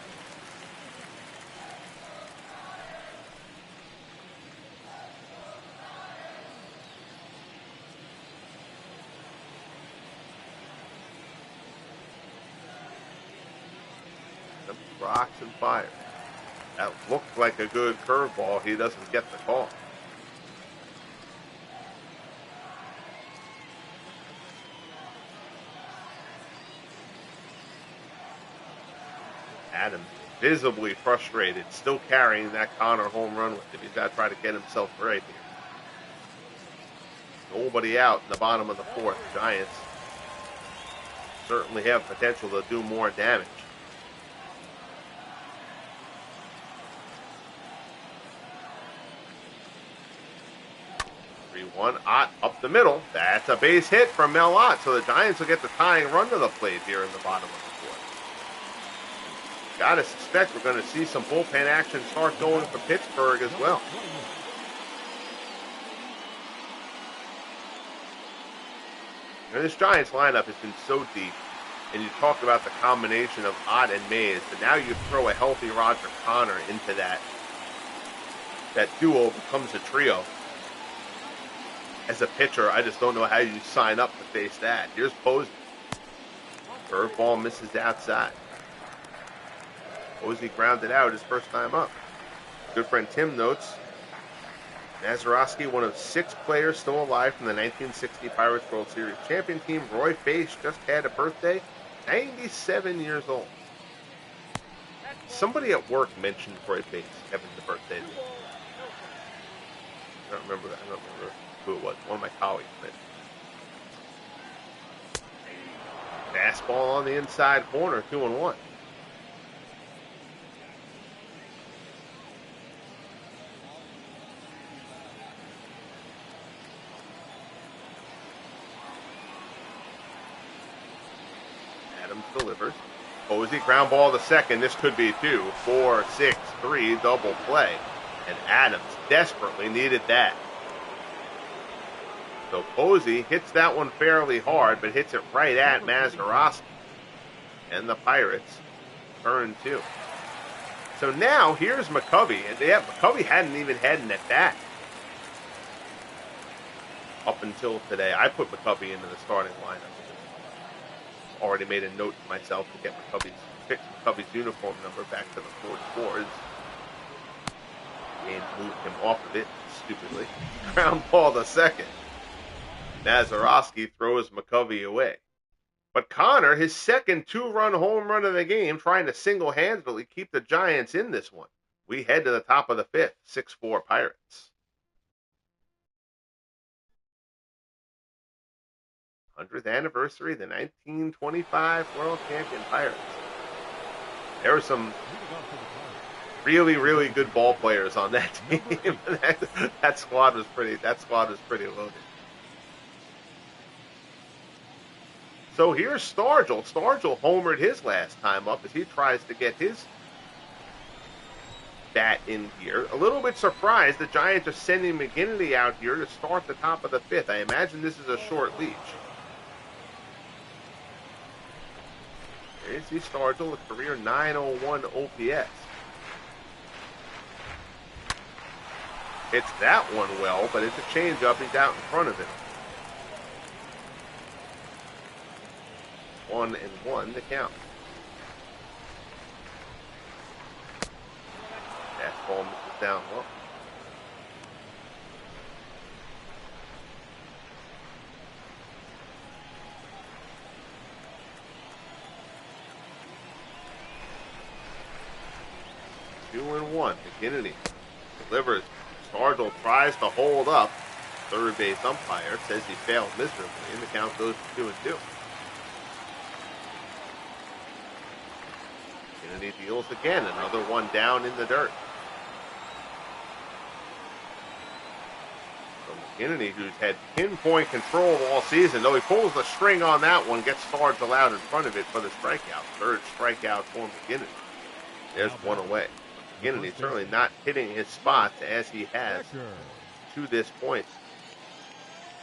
Rocks and fire. That looked like a good curveball. He doesn't get the call. Adams, visibly frustrated, still carrying that Connor home run with him. He's got to try to get himself right here. Nobody out in the bottom of the fourth. Giants certainly have potential to do more damage. 3-1. Ott up the middle. That's a base hit from Mel Ott. So the Giants will get the tying run to the plate here in the bottom of the fourth. Gotta suspect we're going to see some bullpen action start going for Pittsburgh as well. And this Giants lineup has been so deep. And you talked about the combination of Ott and Mays, but now you throw a healthy Roger Connor into that. That duo becomes a trio. As a pitcher, I just don't know how you sign up to face that. Here's Posey. Curveball misses outside. Posey grounded out his first time up. Good friend Tim notes, Mazeroski, one of 6 players still alive from the 1960 Pirates World Series champion team. Roy Face just had a birthday, 97 years old. Somebody at work mentioned Roy Face having the birthday. I don't remember who it was. One of my colleagues mentioned. Fastball on the inside corner, 2-1. Adams delivers. Posey ground ball to second. This could be 2, 4, 6, 3 double play. And Adams desperately needed that. So Posey hits that one fairly hard, but hits it right at Mazeroski. And the Pirates turn 2. So now here's McCovey. And yeah, McCovey hadn't even had an at-bat up until today. I put McCovey into the starting lineup. Already made a note to myself to get McCovey's uniform number back to the 44s. And moved him off of it, stupidly. Ground ball to second. Mazeroski throws McCovey away. But Connor, his second 2-run home run of the game, trying to single-handedly keep the Giants in this one. We head to the top of the 5th, 6-4 Pirates. 100th anniversary of the 1925 World Champion Pirates. There were some really, really good ball players on that team. that squad was pretty loaded. So here's Stargell. Stargell homered his last time up as he tries to get his bat in here. A little bit surprised the Giants are sending McGinnity out here to start the top of the 5th. I imagine this is a short leash. There's the Stargell, a career 901 OPS. Hits that one well, but it's a changeup. He's out in front of it. 1-1 to count. Fastball misses down low. Two and one. McGinnity delivers. Stargell tries to hold up. Third base umpire says he failed miserably, and the count goes to 2-2. McGinnity deals again. Another one down in the dirt. So McGinnity, who's had pinpoint control all season, though he pulls the string on that one, gets Sarge allowed in front of it for the strikeout. Third strikeout for McGinnity. There's one away. McGinnity certainly not hitting his spots as he has to this point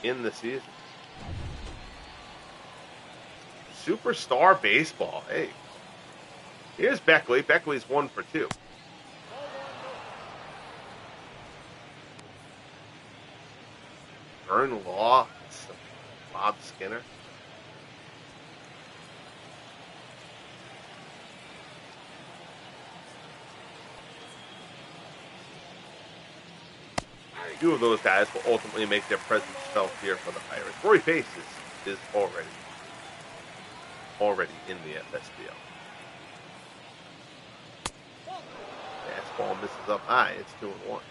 in the season. Superstar baseball. Hey, here's Beckley. Beckley's 1 for 2. Vern Law, Bob Skinner. Two of those guys will ultimately make their presence felt here for the Pirates. Roy Pace is already in the FSBL. Fastball misses up high. It's 2-1.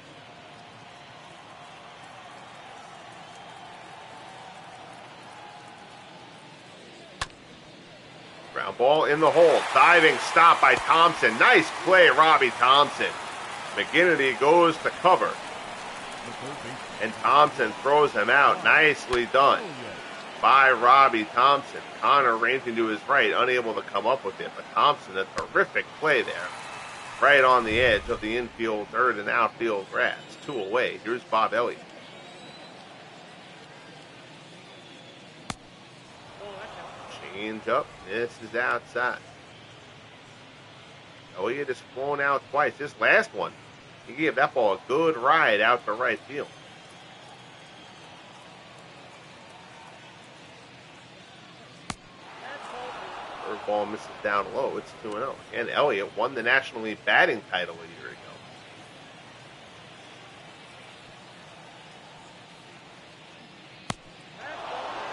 Ground ball in the hole. Diving stop by Thompson. Nice play, Robbie Thompson. McGinnity goes to cover. And Thompson throws him out. Nicely done by Robbie Thompson. Connor ranging to his right, unable to come up with it. But Thompson, a terrific play there. Right on the edge of the infield, third and outfield grass. 2 away. Here's Bob Elliott. Change up. This is outside. Elliott is flown out twice. This last one, he gave that ball a good ride out to right field. Third ball misses down low. It's 2-0. And Elliott won the National League batting title a year ago.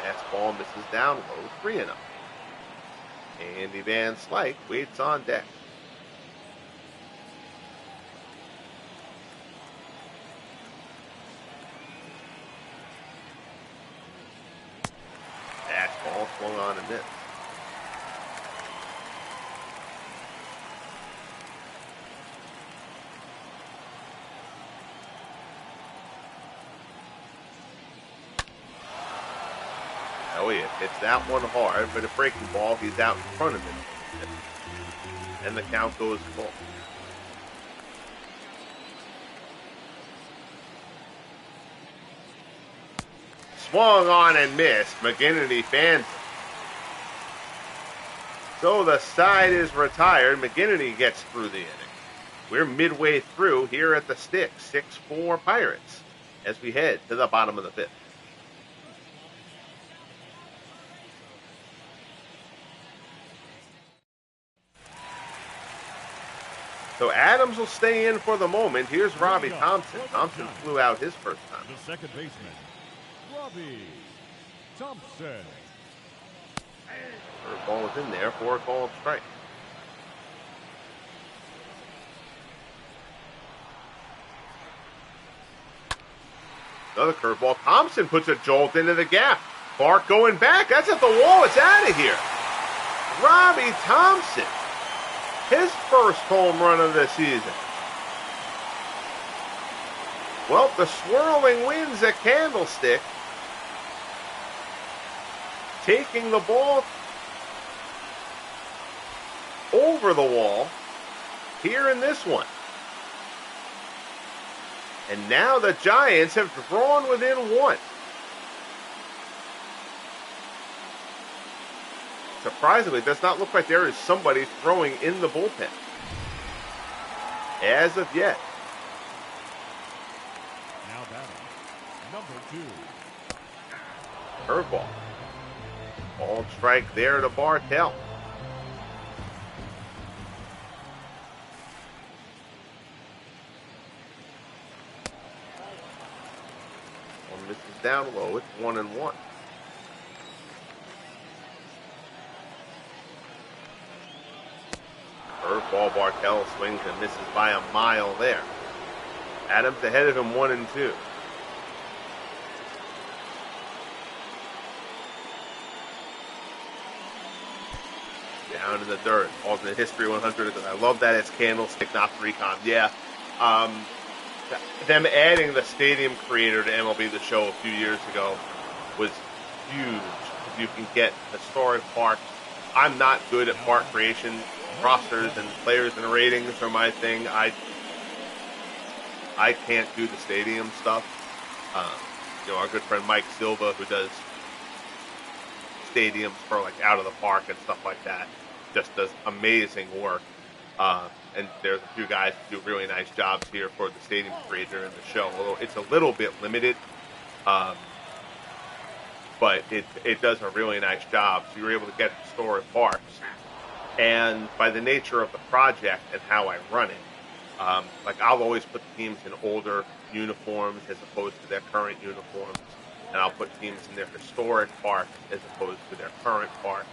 Fastball misses down low. 3-0. Andy Van Slyke waits on deck. Fastball swung on and missed. Elliott hits that one hard, but a breaking ball, he's out in front of it. And the count goes full. Swung on and missed. McGinnity fans it. So the side is retired. McGinnity gets through the inning. We're midway through here at the stick. 6-4 Pirates as we head to the bottom of the 5th. So Adams will stay in for the moment. Here's Robbie Thompson. Thompson flew out his first time. The second baseman, Robbie Thompson. Third ball is in there for a called strike. Another curveball. Thompson puts a jolt into the gap. Clark going back. That's at the wall. It's out of here. Robbie Thompson. His first home run of the season. Well, the swirling winds at Candlestick taking the ball over the wall here in this one. And now the Giants have drawn within 1. Surprisingly, it does not look like there is somebody throwing in the bullpen as of yet. Now batting, number 2. Curveball. Ball strike there to Bartell. One misses down low. It's 1-1. Curveball, Bartell swings and misses by a mile there. Adams ahead of him 1-2. Down down in the dirt. Alternate history 100. I love that it's Candlestick, not 3Com. Yeah. Um, them adding the stadium creator to MLB The Show a few years ago was huge. If you can get historic parks. I'm not good at park creation. Rosters and players and ratings are my thing. I can't do the stadium stuff. Our good friend Mike Silva, who does stadiums for like out of the park and stuff like that, just does amazing work. And there's a few guys who do really nice jobs here for the stadium creator in the show. Although it's a little bit limited, but it does a really nice job. So you're able to get historic parks. And by the nature of the project and how I run it, like I'll always put teams in older uniforms as opposed to their current uniforms, and I'll put teams in their historic parks as opposed to their current parks.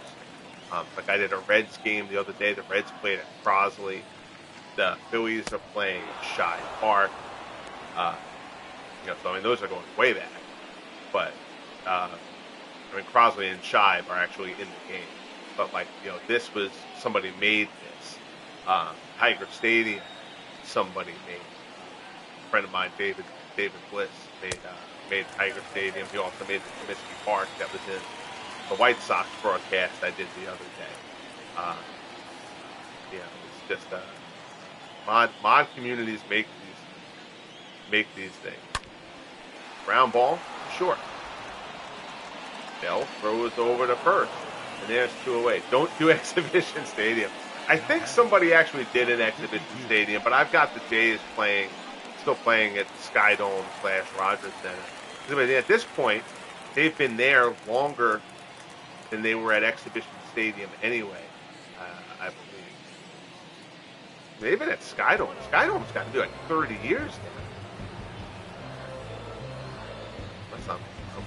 Like I did a Reds game the other day. The Reds played at Crosley. The Phillies are playing at Shibe Park. So I mean those are going way back. But Crosley and Shibe are actually in the game. But this was somebody made this. Tiger Stadium, somebody made. A friend of mine, David Bliss, made Tiger Stadium. He also made the Comiskey Park that was in the White Sox broadcast I did the other day. It's just mod communities make these things. Ground ball, sure. Bell throws over to first, and there's 2 away. Don't do exhibition stadium. I think somebody actually did an exhibition stadium, but I've got the Jays still playing at Sky Dome / Rogers Center. At this point, they've been there longer than they were at exhibition stadium anyway, I believe. They've been at Sky Dome. Sky Dome's got to be like 30 years now.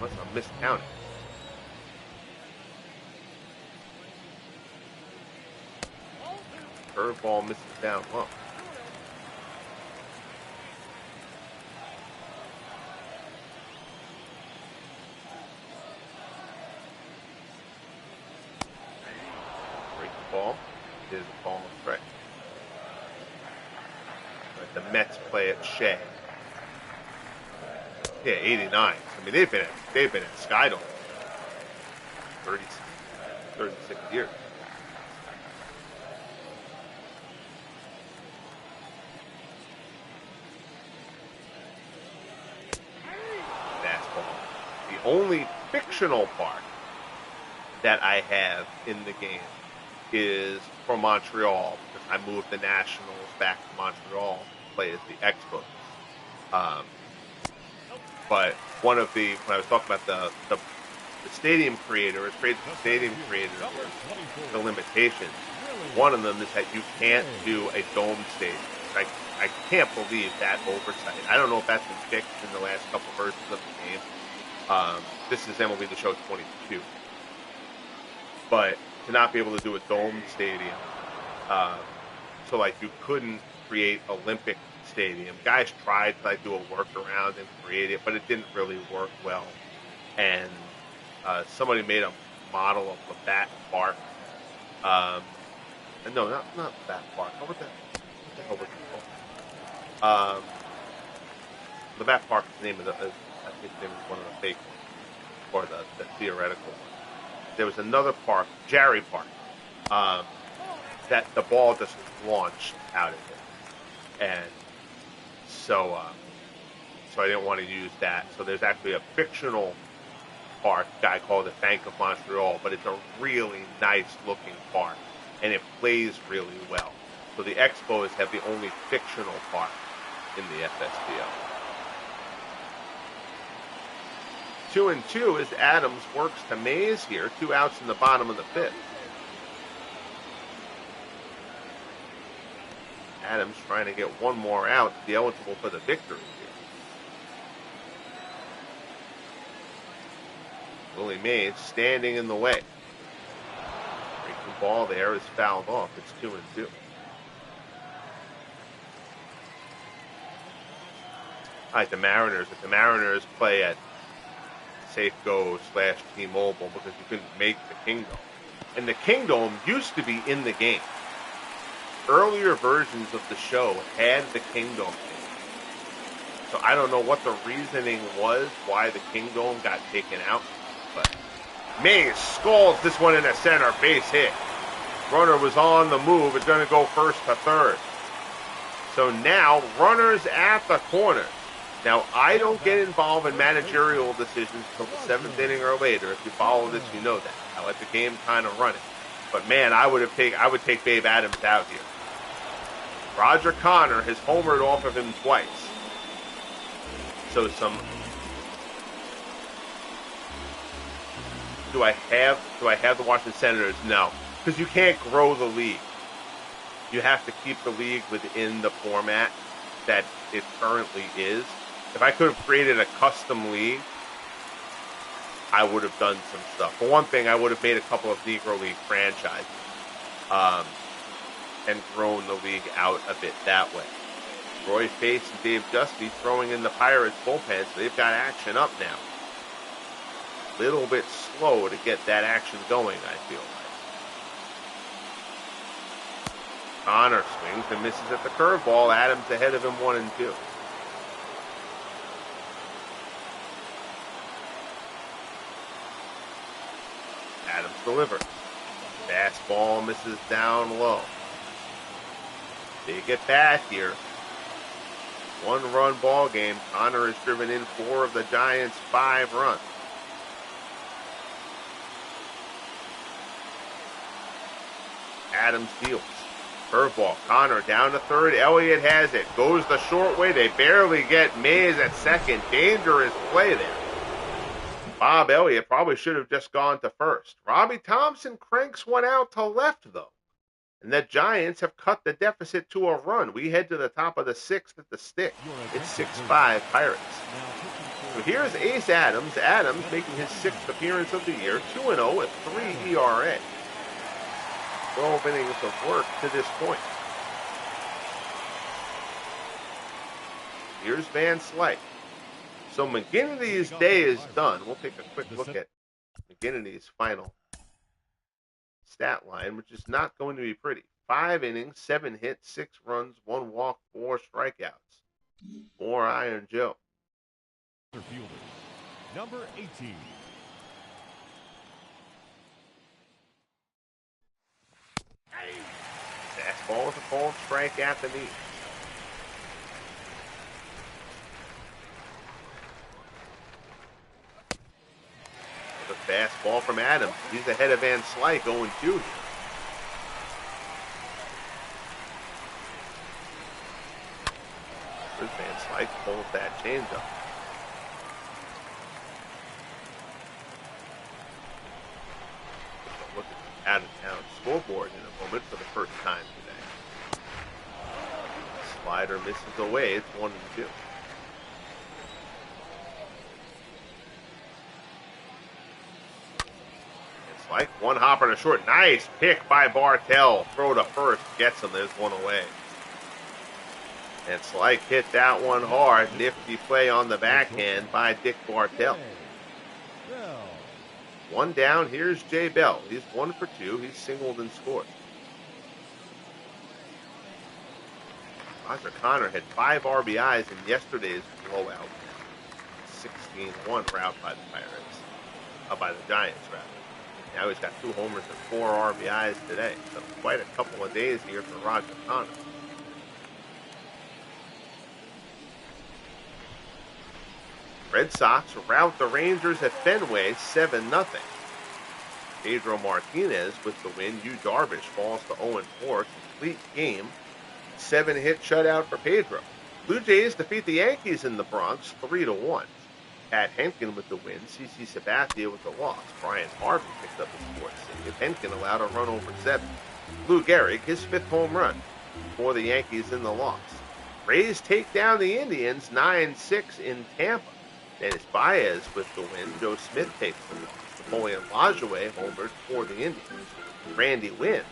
Unless I'm miscounting. Curveball misses down low. Break the ball. Is a ball and strike. The Mets play at Shea. Yeah, 89. I mean, they've been at Sky Dome 36 years. The only fictional part that I have in the game is for Montreal, because I moved the Nationals back to Montreal to play as the Expos. But when I was talking about the stadium creator, it's great the stadium creator, the limitations. One of them is that you can't do a dome stadium. I can't believe that oversight. I don't know if that's been fixed in the last couple versions of the game. This is MLB The Show 22. But to not be able to do a dome stadium, so you couldn't create Olympic stadium. Guys tried to do a workaround and create it, but it didn't really work well. And somebody made a model of Labatt Park. No, not Labatt Park. What the hell was it called? Labatt Park is the name of I think the name is one of the fake ones, or the theoretical one. There was another park, Jarry Park, that the ball just launched out of it. And so I didn't want to use that. So there's actually a fictional park, guy called it Bank of Montreal, but it's a really nice looking park, and it plays really well. So the Expos have the only fictional park in the FSBL. 2-2 as Adams works to Mays here. 2 outs in the bottom of the 5th. Adams trying to get one more out to be eligible for the victory here. Willie Mays standing in the way. Breaking ball there is fouled off. It's 2-2. All right, the Mariners. If the Mariners play at Safeco / T-Mobile because you couldn't make the Kingdom, And the Kingdom used to be in the game. Earlier versions of the show had the Kingdom in it. So I don't know what the reasoning was why the Kingdom got taken out. But Mays scalds this one in the center, base hit. Runner was on the move. It's going to go first to third. So now runners at the corner. Now, I don't get involved in managerial decisions until the 7th inning or later. If you follow this, you know that. I let the game kind of run it. But man, I would take Babe Adams out here. Roger Connor has homered off of him twice. So do I have the Washington Senators? No, because you can't grow the league. You have to keep the league within the format that it currently is. If I could have created a custom league, I would have done some stuff. For one thing, I would have made a couple of Negro League franchises and grown the league out a bit that way. Roy Face and Dave Dusty throwing in the Pirates bullpen, so they've got action up now. Little bit slow to get that action going, I feel like. Connor swings and misses at the curveball. Adams ahead of him 1-2. Adams delivers. Fastball misses down low. Big at bat here. 1-run ball game. Connor has driven in 4 of the Giants' 5 runs. Adams deals. Curveball. Connor down to third. Elliott has it. Goes the short way. They barely get Mays at second. Dangerous play there. Bob Elliott probably should have just gone to first. Robbie Thompson cranks one out to left, though. And the Giants have cut the deficit to a run. We head to the top of the 6th at the stick. It's 6-5 Pirates. So here's Ace Adams. Adams making his 6th appearance of the year. 2-0 with 3 ERA. 12 innings of work to this point. Here's Van Slyke. So McGinnity's day is done. We'll take a quick look at McGinnity's final stat line, which is not going to be pretty. 5 innings, 7 hits, 6 runs, 1 walk, 4 strikeouts. More Iron Joe. Number 18. Fastball with a called strike at the knee. The fastball from Adams. He's ahead of Van Slyke, 0-2. There's Van Slyke pulls that changeup. Look at the out-of-town scoreboard in a moment for the first time today. Slider misses away. It's 1-2. Like one hopper to short. Nice pick by Bartell. Throw to first. Gets him. There's one away. And Slyke hit that one hard. Nifty play on the backhand by Dick Bartell. 1 down. Here's Jay Bell. He's 1 for 2. He's singled and scored. Roger Connor had 5 RBIs in yesterday's blowout. 16-1 rout by the Pirates. By the Giants, rather. Now he's got 2 homers and 4 RBIs today. So quite a couple of days here for Roger Connor. Red Sox rout the Rangers at Fenway 7-0. Pedro Martinez with the win. Yu Darvish falls to 0-4. Complete game. 7-hit shutout for Pedro. Blue Jays defeat the Yankees in the Bronx 3-1. Pat Henkin with the win. CC Sabathia with the loss. Brian Harvey picked up his 4th save. Henkin allowed a run over 7. Lou Gehrig, his 5th home run for the Yankees in the loss. Rays take down the Indians 9-6 in Tampa. Dennis Baez with the win. Joe Smith takes the loss. Napoleon Lajoie homered for the Indians. Randy Wynn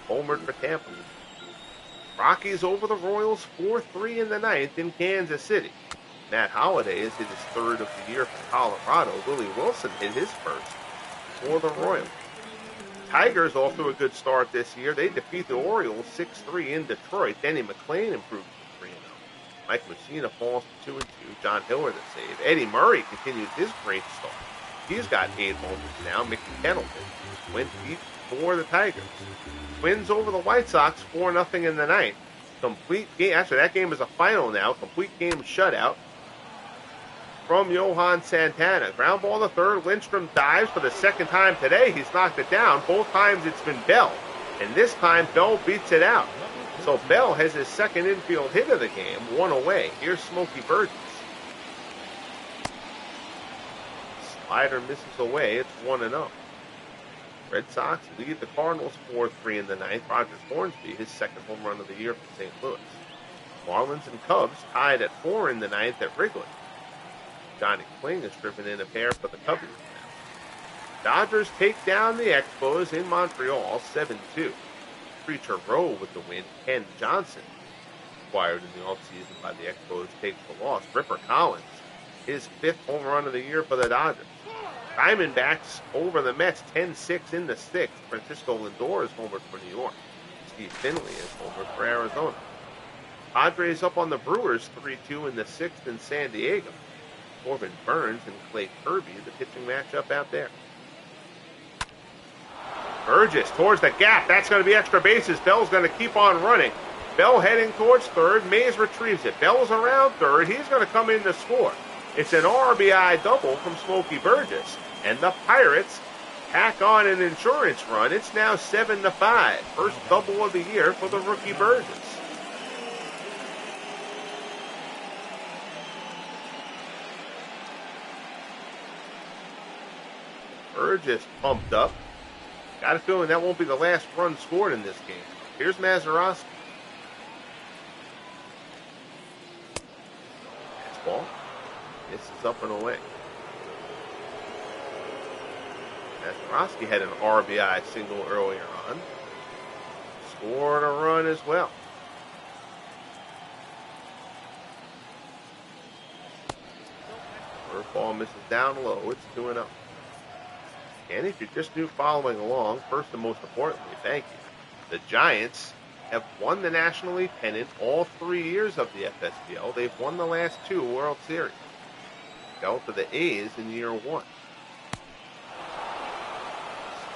homered for Tampa. Rockies over the Royals 4-3 in the 9th in Kansas City. Matt Holliday has hit his 3rd of the year for Colorado. Willie Wilson hit his 1st for the Royals. Tigers off to a good start this year. They defeat the Orioles 6-3 in Detroit. Denny McLain improves to 3-0. Mike Mussina falls to 2-2. John Hiller the save. Eddie Murray continues his great start. He's got 8 homers now. Mickey Pendleton went deep for the Tigers. Twins over the White Sox 4-0 in the ninth. Complete game. Actually, that game is a final now. Complete game shutout from Johan Santana. Ground ball to third. Lindstrom dives for the second time today. He's knocked it down. Both times it's been Bell. And this time Bell beats it out. So Bell has his second infield hit of the game, 1 away. Here's Smokey Burgess. Slider misses away. It's 1-0. Red Sox lead the Cardinals 4-3 in the ninth. Rogers Hornsby, his second home run of the year for St. Louis. Marlins and Cubs tied at 4 in the ninth at Wrigley. Johnny Kling has driven in a pair for the Cubbies now. Dodgers take down the Expos in Montreal 7-2. Preacher Rowe with the win. Ken Johnson, acquired in the offseason by the Expos, takes the loss. Ripper Collins, his 5th home run of the year for the Dodgers. Diamondbacks over the Mets 10-6 in the 6th. Francisco Lindor is homered for New York. Steve Finley is homered for Arizona. Padres up on the Brewers 3-2 in the 6th in San Diego. Corbin Burns and Clay Kirby, the pitching matchup out there. Burgess towards the gap. That's going to be extra bases. Bell's going to keep on running. Bell heading towards third. Mays retrieves it. Bell's around third. He's going to come in to score. It's an RBI double from Smokey Burgess. And the Pirates tack on an insurance run. It's now 7-5. First double of the year for the rookie Burgess. Burgess pumped up. Got a feeling that won't be the last run scored in this game. Here's Mazeroski. Fastball. This is up and away. Mazeroski had an RBI single earlier on. Scored a run as well. First ball misses down low. It's 2-0. And if you're just new following along, first and most importantly, thank you. The Giants have won the National League pennant all 3 years of the FSBL. They've won the last 2 World Series. Fell to the A's in year 1.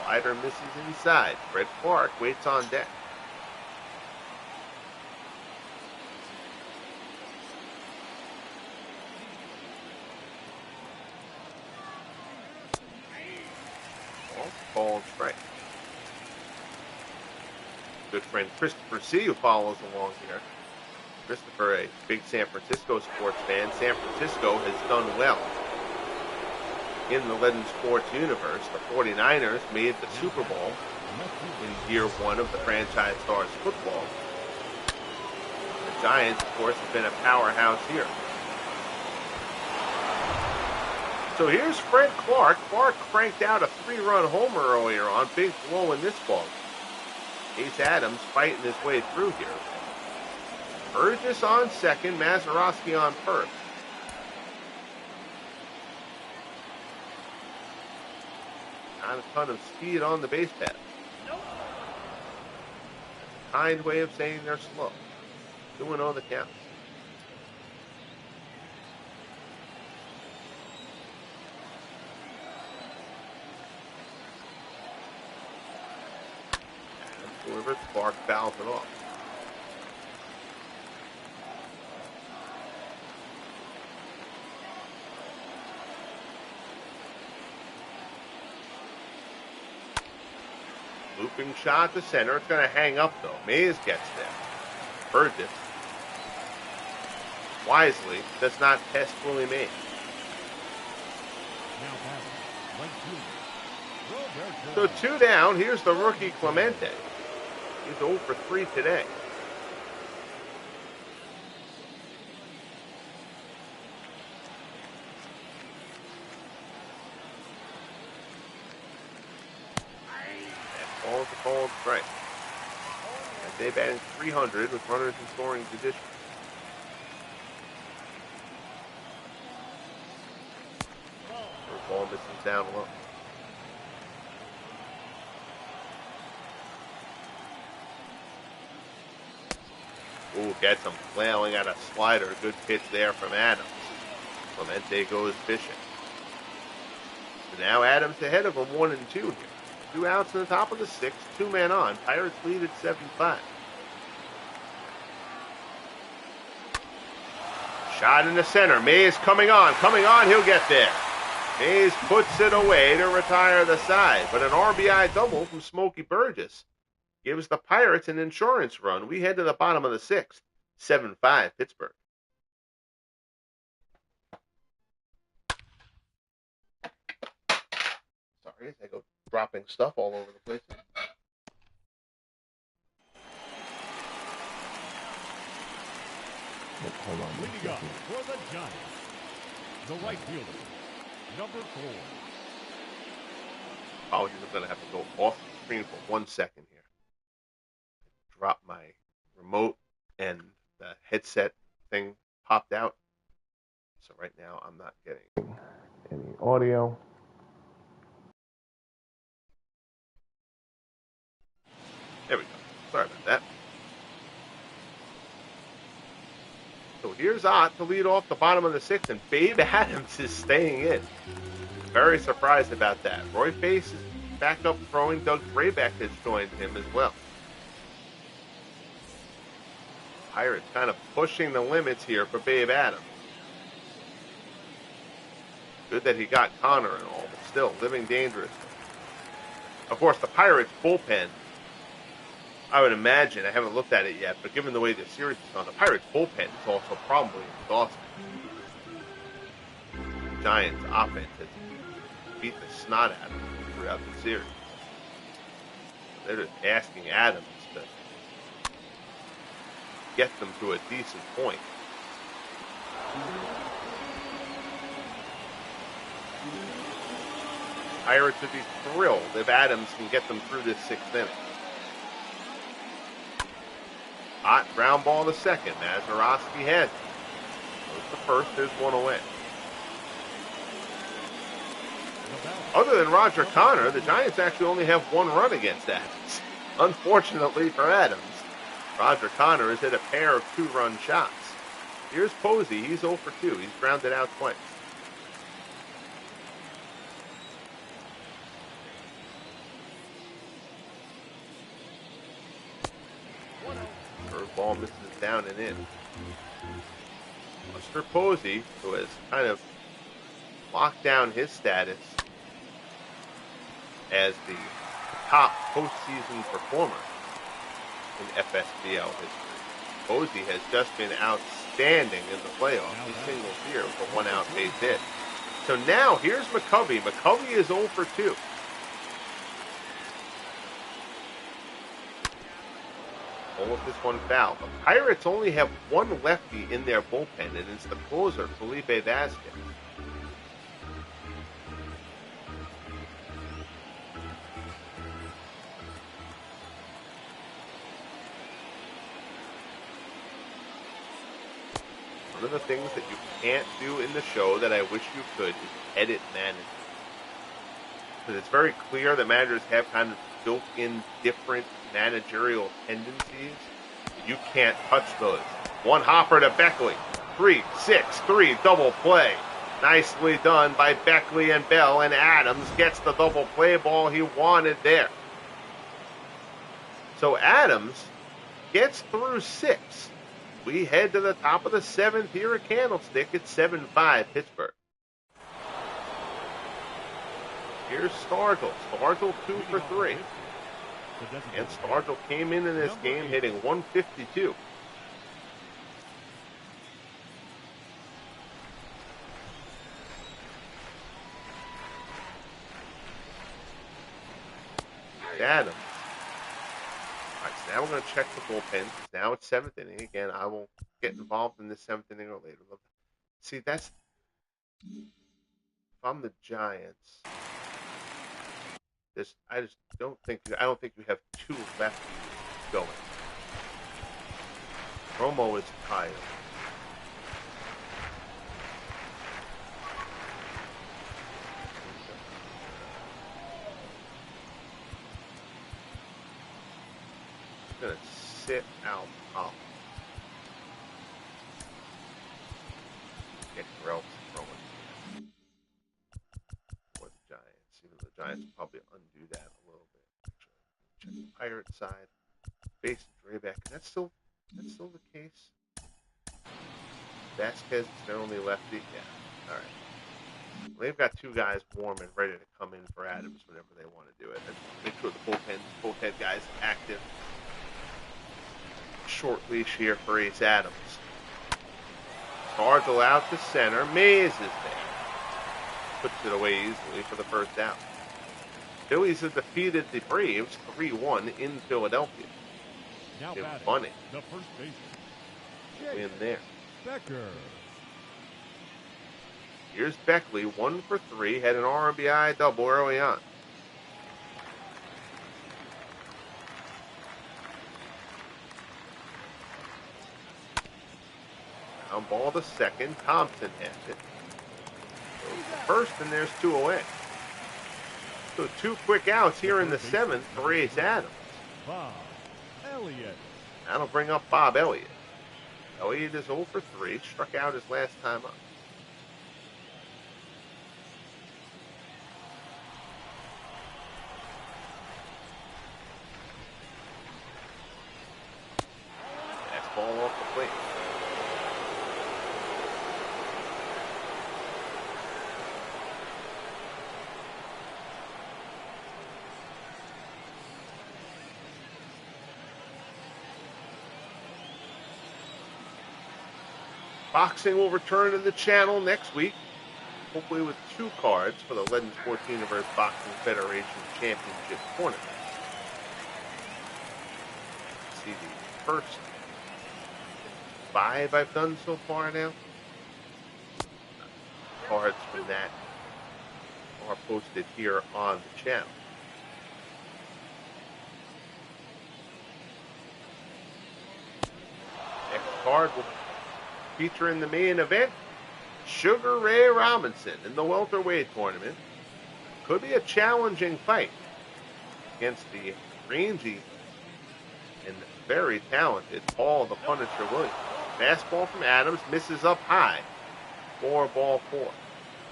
Slider misses inside. Fred Clark waits on deck. Ball and strike. Good friend Christopher C., who follows along here. Christopher, a big San Francisco sports fan. San Francisco has done well in the Legend Sports universe. The 49ers made the Super Bowl in year 1 of the franchise stars football. The Giants, of course, have been a powerhouse here. So here's Fred Clark. Clark cranked out a 3-run homer earlier on. Big blow in this ball. Ace Adams fighting his way through here. Burgess on second. Mazeroski on first. Not a ton of speed on the base path. Nope. That's a kind way of saying they're slow. 2-0 the count. Delivers. Clark fouls it off. Looping shot to center. It's going to hang up, though. Mays gets there. Burgess wisely does not test Willie Mays. So 2 down. Here's the rookie Clemente. He's 0 for 3 today. That ball's a called strike. And they batting 300 with runners in scoring position. First ball misses down low. Ooh, gets him flailing at a slider. Good pitch there from Adams. Clemente goes fishing. So now Adams ahead of him, 1-2 here. 2 outs in the top of the 6th, 2 men on. Pirates lead at 7-5. Shot in the center. Mays coming on, he'll get there. Mays puts it away to retire the side, but an RBI double from Smokey Burgess gives the Pirates an insurance run. We head to the bottom of the 6th, 7-5 Pittsburgh. Sorry, I go dropping stuff all over the place. Hold on. Leading up for the Giants, the right fielder, number 4. Apologies, I'm going to have to go off the screen for 1 second here. Drop my remote and the headset thing popped out. So right now I'm not getting any audio. There we go. Sorry about that. So here's Ott to lead off the bottom of the 6th, and Babe Adams is staying in. Very surprised about that. Roy Pace is back up throwing. Doug Braybeck has joined him as well. Pirates kind of pushing the limits here for Babe Adams. Good that he got Connor and all, but still living dangerously. Of course, the Pirates bullpen, I would imagine, I haven't looked at it yet, but given the way the series is on, the Pirates bullpen is also probably exhausting. The Giants offense has beat the snot out of them throughout the series. They're just asking Adams to get them to a decent point. Pirates would be thrilled if Adams can get them through this 6th inning. Hot ground ball to second. Mazeroski has it. Goes to first. There's 1 away. Other than Roger Connor, the Giants actually only have 1 run against Adams. Unfortunately for Adams, Roger Connor has hit a pair of 2-run shots. Here's Posey. He's 0 for 2. He's grounded out twice. Ball misses down and in. Buster Posey, who has kind of locked down his status as the top postseason performer in FSBL history. Posey has just been outstanding in the playoffs. He singles here with a 1-out base hit. So now here's McCovey. McCovey is 0 for 2. Almost this one foul. The Pirates only have 1 lefty in their bullpen, and it's the closer, Felipe Vasquez. One of the things that you can't do in the show that I wish you could is edit managers. Because it's very clear that managers have kind of built in different managerial tendencies. You can't touch those. 1 hopper to Beckley. 3-6-3 double play. Nicely done by Beckley and Bell, and Adams gets the double play ball he wanted there. So Adams gets through 6. We head to the top of the 7th here at Candlestick at 7-5 Pittsburgh. Here's Stargell. Stargell 2 for 3. And Stargell came in this game hitting 152. Adams. All right, so now we're going to check the bullpen. Now it's 7th inning. Again, I will get involved in this 7th inning or later. See, that's... If I'm the Giants... I don't think you have 2 lefties going. Romo is tired. He's gonna sit out top. Giants will probably undo that a little bit. Check the Pirate side. Base Drayback. That's still the case. Vasquez is their only lefty. Yeah. All right. They've got two guys warm and ready to come in for Adams whenever they want to do it. And make sure the bullpen guys active. Short leash here for Ace Adams. Charge allowed to center. Mays is there. Puts it away easily for the first out. Phillies have defeated the Braves 3-1 in Philadelphia. Now batting, funny. the first baseman. Win there. Becker. Here's Beckley, 1 for 3, had an RBI double early on. Ground ball to second. Thompson has it. Goes to first, and there's 2 away. So 2 quick outs here in the 7th for Ace Adams. Bob Elliott. That'll bring up Bob Elliott. Elliott is 0 for 3, struck out his last time up. Ball off the plate. Boxing will return to the channel next week, hopefully with 2 cards for the Legends Sports Universe Boxing Federation Championship Tournament. Let's see the first 5 I've done so far now. Cards from that are posted here on the channel. Next card will feature in the main event Sugar Ray Robinson in the welterweight tournament. Could be a challenging fight against the rangy and very talented Paul the Punisher Williams. Fastball from Adams, misses up high. 4-4.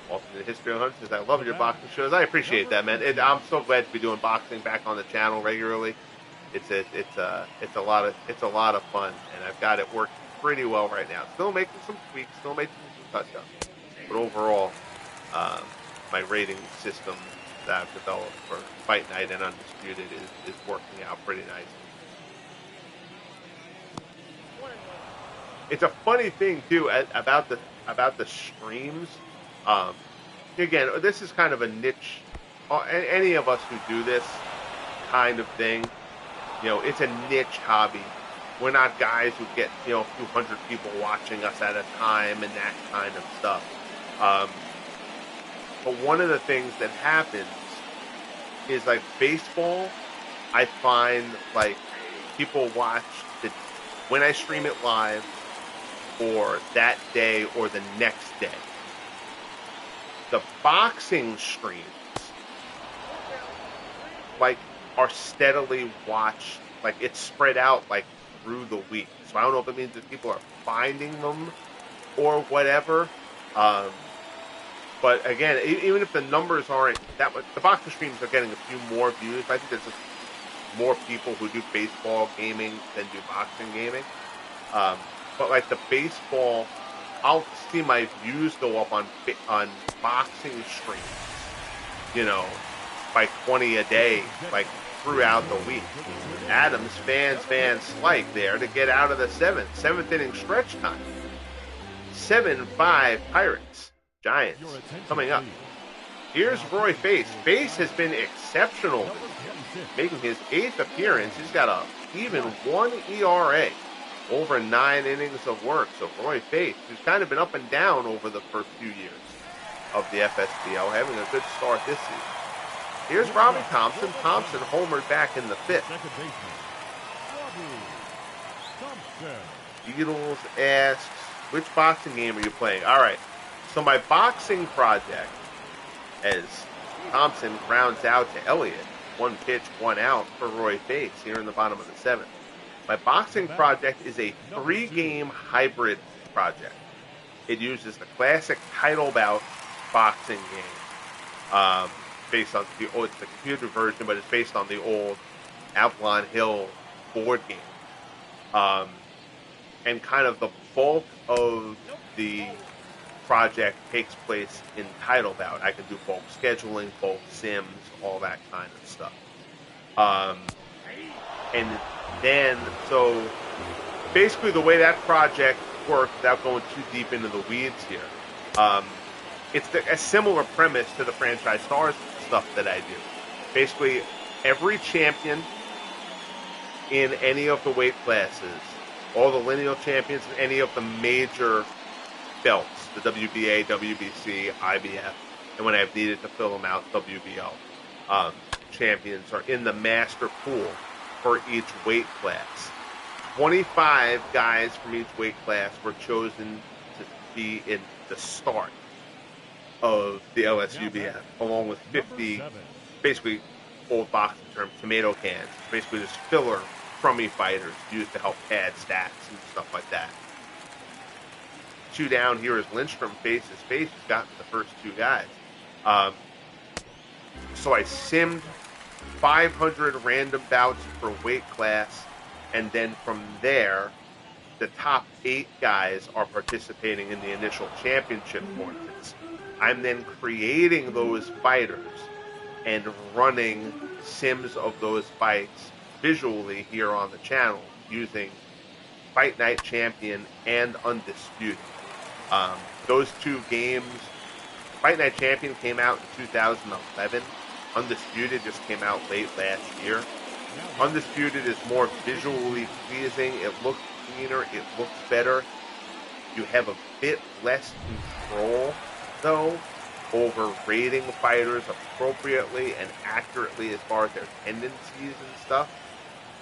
Welcome to the History of Hunters. I love your boxing shows. I appreciate that, man. I'm so glad to be doing boxing back on the channel regularly. It's a lot of fun, and I've got it working pretty well right now. Still making some tweaks, still making some touch-ups, but overall, my rating system that I've developed for Fight Night and Undisputed is working out pretty nicely. It's a funny thing too about the streams. Again, this is kind of a niche. Any of us who do this kind of thing, it's a niche hobby. We're not guys who get a few hundred people watching us at a time and that kind of stuff. But one of the things that happens is like baseball. I find like people watch when I stream it live, or that day or the next day. The boxing streams are steadily watched, it's spread out through the week. So I don't know if it means that people are finding them or whatever. But again, even if the numbers aren't that much, the boxing streams are getting a few more views. I think there's just more people who do baseball gaming than do boxing gaming. But the baseball, I'll see my views go up on boxing streams, by 20 a day, throughout the week. Adams fans like there to get out of the seventh inning stretch time. 7-5 Pirates. Giants coming up. Here's Roy Face. Face has been exceptional this year, making his 8th appearance. He's got a even 1 ERA. Over 9 innings of work. So Roy Face, who's kind of been up and down over the first few years of the FSBL, having a good start this season. Here's Robbie Thompson. Thompson homered back in the 5th. Beatles asks, which boxing game are you playing? All right. So my boxing project, as Thompson rounds out to Elliott, 1 pitch, 1 out for Roy Face here in the bottom of the 7th. My boxing project is a 3-game hybrid project. It uses the classic title bout boxing game based on it's the computer version, but it's based on the old Avalon Hill board game. And kind of the bulk of the project takes place in Title Bout. I can do bulk scheduling, bulk sims, all that kind of stuff. And then, so basically the way that project works, without going too deep into the weeds here, it's a similar premise to the Franchise Stars stuff that I do. Basically, every champion in any of the weight classes, all the lineal champions in any of the major belts, the WBA, WBC, IBF, and when I've needed to fill them out, WBO, champions are in the master pool for each weight class. 25 guys from each weight class were chosen to be in the start of the LSUBF, along with 50, basically old boxing term, tomato cans, basically just filler crummy fighters used to help pad stats and stuff like that. 2 down here is Lindstrom face to face. He's gotten the first 2 guys. So I simmed 500 random bouts per weight class, and then from there, the top 8 guys are participating in the initial championship tournaments. I'm then creating those fighters and running sims of those fights visually here on the channel using Fight Night Champion and Undisputed. Those 2 games, Fight Night Champion came out in 2011. Undisputed just came out late last year. Undisputed is more visually pleasing. It looks cleaner. It looks better. You have a bit less control, though, over rating fighters appropriately and accurately as far as their tendencies and stuff.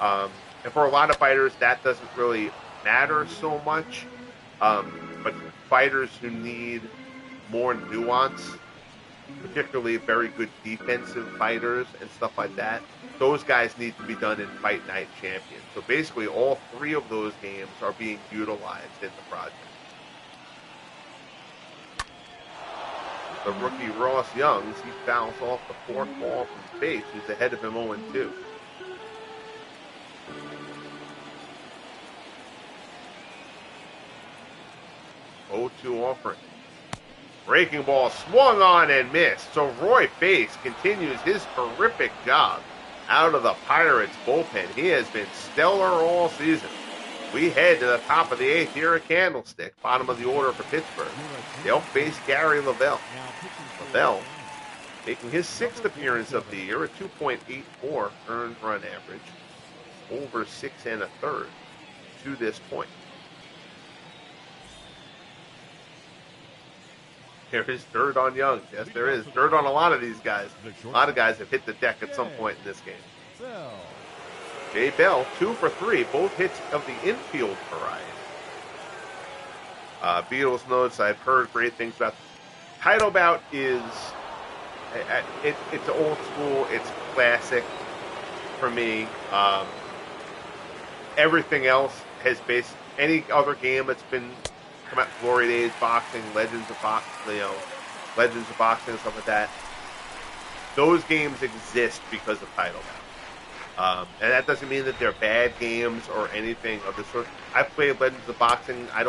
And for a lot of fighters, that doesn't really matter so much. But fighters who need more nuance, particularly very good defensive fighters and stuff like that, those guys need to be done in Fight Night Champion. So basically all 3 of those games are being utilized in the project. The rookie Ross Youngs, he fouls off the 4th ball from base, who's ahead of him 0-2. Offering. Breaking ball swung on and missed. So Roy Face continues his terrific job out of the Pirates bullpen. He has been stellar all season. We head to the top of the 8th here at Candlestick, bottom of the order for Pittsburgh. They'll face Gary Lavelle. Lavelle making his 6th appearance of the year, a 2.84 earned run average, over 6 1/3 to this point. There is dirt on Young. Yes, there is dirt on a lot of these guys. A lot of guys have hit the deck at some point in this game. Jay Bell, 2 for 3, both hits of the infield variety. Beatles notes, I've heard great things about. Title Bout is, it's old school, it's classic for me. Everything else has based, any other game that's been come out, Glory Days, Boxing, Legends of Boxing, Legends of Boxing and stuff like that. Those games exist because of Title Bout. And that doesn't mean that they're bad games or anything of the sort. I've played Legends of Boxing. I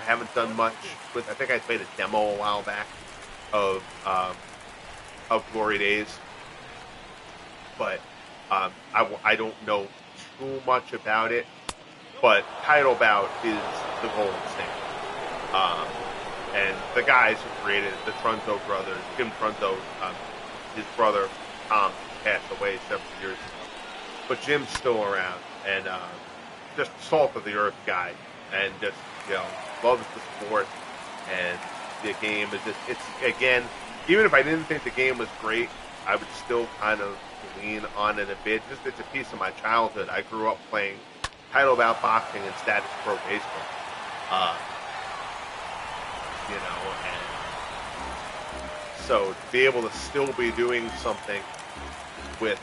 haven't done much with, I think I played a demo a while back of Glory Days. But I don't know too much about it. But Title Bout is the gold standard. And the guys who created it, the Trunzo brothers, Jim Trunzo, his brother Tom passed away several years ago. But Jim's still around and just salt of the earth guy and just, loves the sport. And the game is just, it's, again, even if I didn't think the game was great, I would still kind of lean on it a bit. Just it's a piece of my childhood. I grew up playing Title Bout boxing and status pro baseball. And so to be able to still be doing something with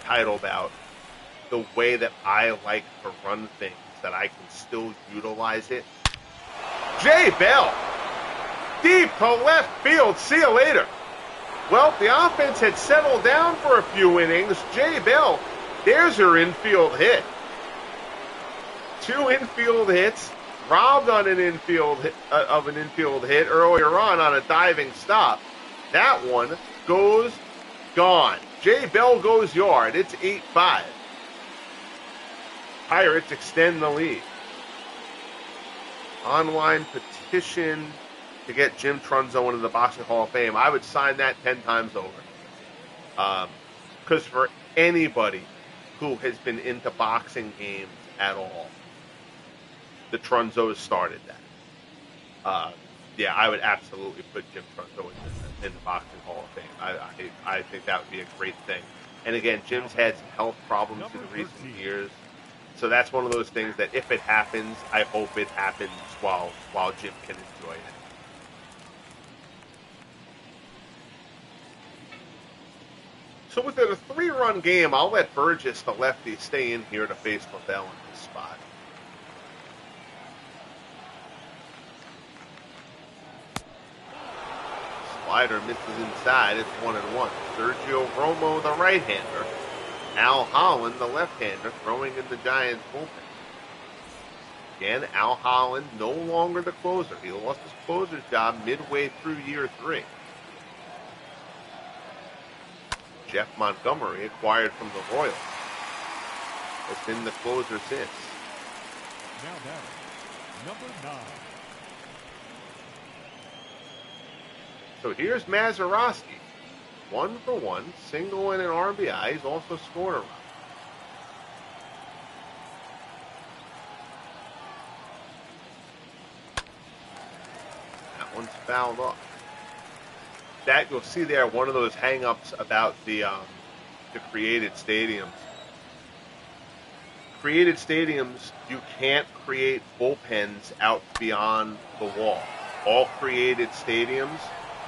Title Bout the way that I like to run things, that I can still utilize it. Jay Bell, deep to left field. See you later. Well, the offense had settled down for a few innings. Jay Bell, there's her infield hit. 2 infield hits, robbed on an infield hit, earlier on a diving stop. That one goes gone. Jay Bell goes yard. It's 8-5. Pirates extend the lead. Online petition to get Jim Trunzo into the Boxing Hall of Fame. I would sign that 10 times over. Because for anybody who has been into boxing games at all, the Trunzos started that. Yeah, I would absolutely put Jim Trunzo in the Boxing Hall of Fame. I think that would be a great thing. And again, Jim's had some health problems in recent years. So that's one of those things that if it happens, I hope it happens while Jim can enjoy it. So with it a 3-run game, I'll let Burgess, the lefty, stay in here to face Lavelle in this spot. Slider misses inside. It's 1-1. Sergio Romo, the right-hander. Al Holland, the left-hander, throwing in the Giants' bullpen. Again, Al Holland no longer the closer. He lost his closer's job midway through year 3. Jeff Montgomery, acquired from the Royals, has been the closer since. Now batting, number 9. So here's Mazeroski. 1 for 1, single and an RBI. He's also scored a run. That one's fouled off. That you'll see there, one of those hang-ups about the created stadiums. Created stadiums, you can't create bullpens out beyond the wall. All created stadiums,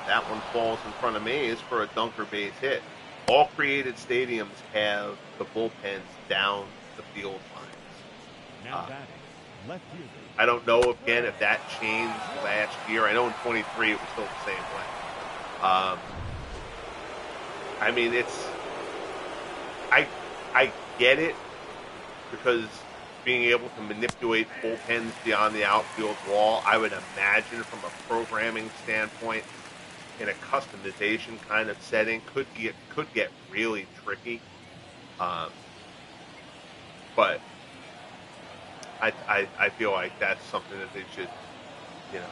that one falls in front of Mays for a dunker base hit. All created stadiums have the bullpens down the field lines. Now batting, left fielder. I don't know, again, if that changed last year. I know in 23 it was still the same way. I mean, it's... I get it, because being able to manipulate bullpens beyond the outfield wall, I would imagine from a programming standpoint, in a customization kind of setting, could get really tricky. But I feel like that's something that they should, you know,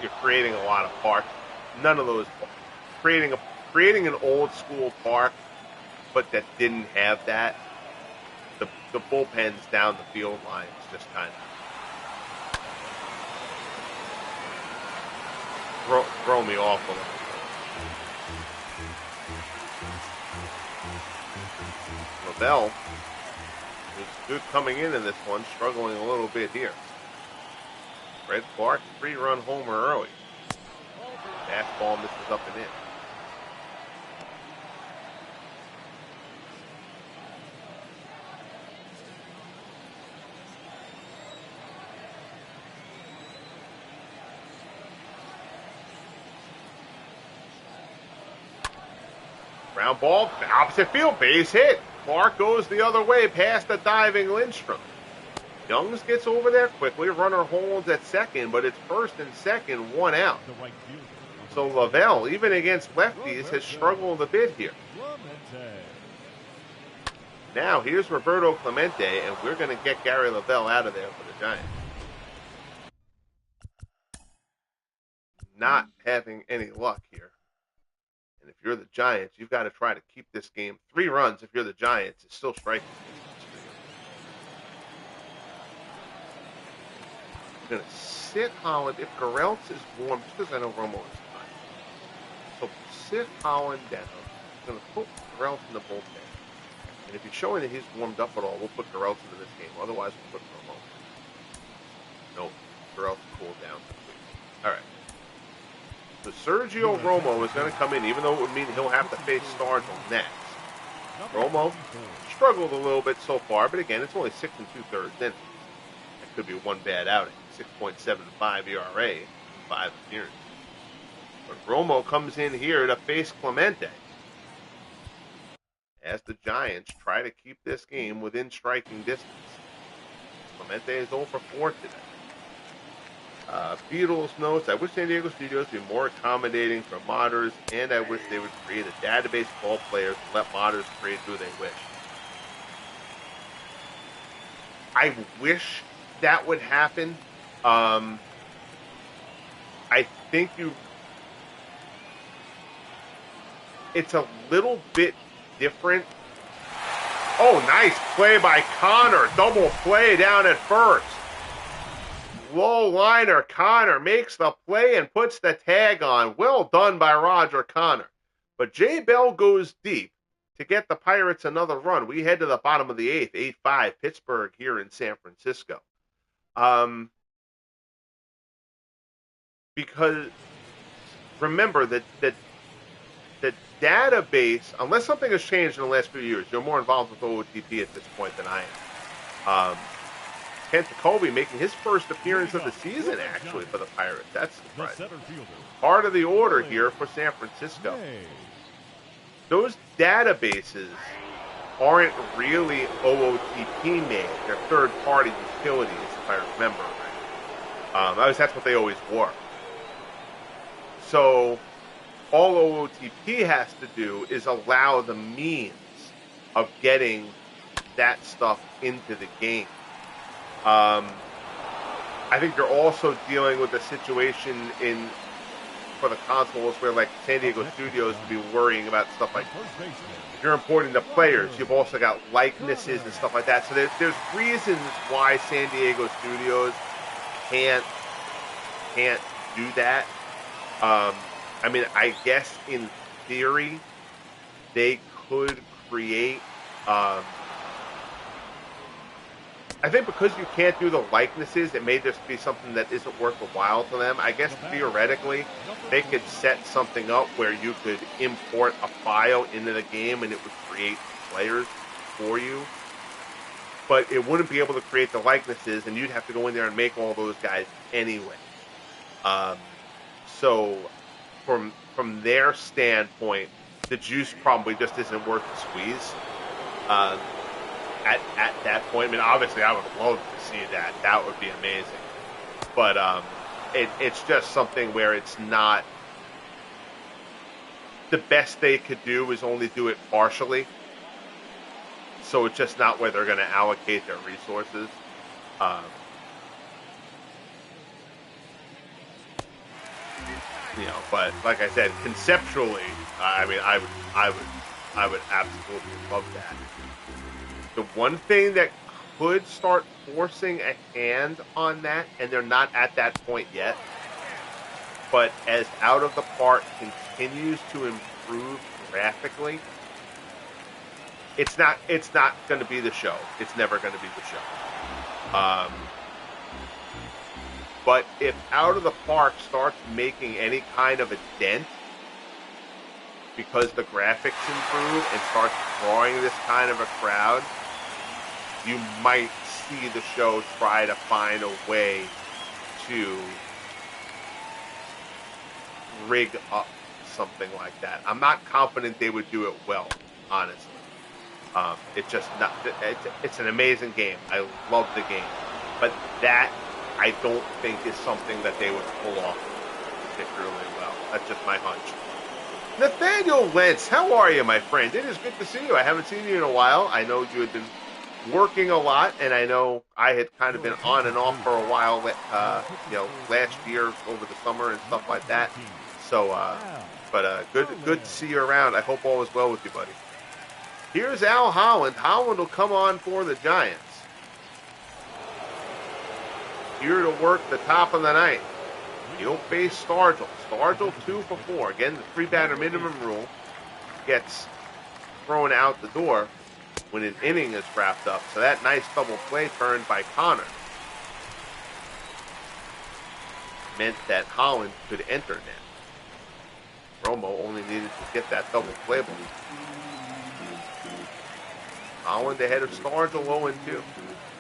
you're creating a lot of parks. None of those, creating an old school park, but that didn't have that. The bullpens down the field lines just kind of throw me off a little. Lavelle was good coming into this one, struggling a little bit here. Fred Clark, 3-run homer early. Fastball misses up and in. Ground ball, opposite field, base hit. Clark goes the other way past the diving Lindstrom. Youngs gets over there quickly. Runner holds at second, but it's first and second, 1 out. So Lavelle, even against lefties, has struggled a bit here. Now here's Roberto Clemente, and we're going to get Gary Lavelle out of there for the Giants. Not having any luck here. And if you're the Giants, you've got to try to keep this game. 3 runs if you're the Giants is still striking. Going to sit Holland if Garrelts is warm, just because I know Romo is fine. So sit Holland down. I'm going to put Garrelts in the bullpen. And if he's showing that he's warmed up at all, we'll put Garrelts into this game. Otherwise, we'll put Romo. Nope. Garrelts cooled down. All right. So Sergio Romo is going to come in, even though it would mean he'll have to face Stargell next. Romo struggled a little bit so far, but again, it's only 6 2/3 innings. Could be one bad outing. 6.75 ERA, 5 appearances. But Romo comes in here to face Clemente as the Giants try to keep this game within striking distance. Clemente is 0 for 4 today. Beatles notes, I wish San Diego Studios would be more accommodating for modders, and I wish they would create a database of all players and let modders create who they wish. I wish that would happen. I think it's a little bit different. Oh, nice play by Connor. Double play down at first. Low liner, Connor makes the play and puts the tag on. Well done by Roger Connor. But Jay Bell goes deep to get the Pirates another run. We head to the bottom of the 8th, 8-5, Pittsburgh here in San Francisco. Because remember that the database, unless something has changed in the last few years, you're more involved with OOTP at this point than I am. Kent Jacoby making his first appearance of the season, actually, for the Pirates. That's surprising. Part of the order here for San Francisco. Those databases aren't really OOTP made. They're third-party utilities, if I remember right. That's what they always were. So all OOTP has to do is allow the means of getting that stuff into the game. I think they're also dealing with a situation for the consoles where, like, San Diego Studios would be worrying about stuff like, if you're importing the players, you've also got likenesses and stuff like that. So there's reasons why San Diego Studios can't do that. I mean, I guess in theory they could create. I think because you can't do the likenesses, it may just be something that isn't worth a while to them. I guess theoretically, they could set something up where you could import a file into the game and it would create players for you. But it wouldn't be able to create the likenesses, and you'd have to go in there and make all those guys anyway. So from their standpoint, the juice probably just isn't worth the squeeze. At that point, I mean, obviously, I would love to see that. That would be amazing. But it's just something where it's not. The best they could do is only do it partially. So it's just not where they're going to allocate their resources. But like I said, conceptually, I mean, I would absolutely love that. The one thing that could start forcing a hand on that, and they're not at that point yet, but as Out of the Park continues to improve graphically, it's not going to be the show. It's never going to be the show. But if Out of the Park starts making any kind of a dent because the graphics improve and starts drawing this kind of a crowd, you might see the show try to find a way to rig up something like that. I'm not confident they would do it well, honestly. It's just not. It's an amazing game. I love the game, but that I don't think is something that they would pull off particularly well. That's just my hunch. Nathaniel Wentz, how are you, my friend? It is good to see you. I haven't seen you in a while. I know you had been working a lot, and I know I had kind of been on and off for a while, last year over the summer and stuff like that. So, good to see you around. I hope all is well with you, buddy. Here's Al Holland. Holland will come on for the Giants. Here to work the top of the ninth. He'll face Stargell. Stargell 2 for 4. Again, the 3-batter minimum rule gets thrown out the door when an inning is wrapped up. So that nice double play turned by Connor meant that Holland could enter now. Romo only needed to get that double play ball. Holland ahead of Stargell 0-2.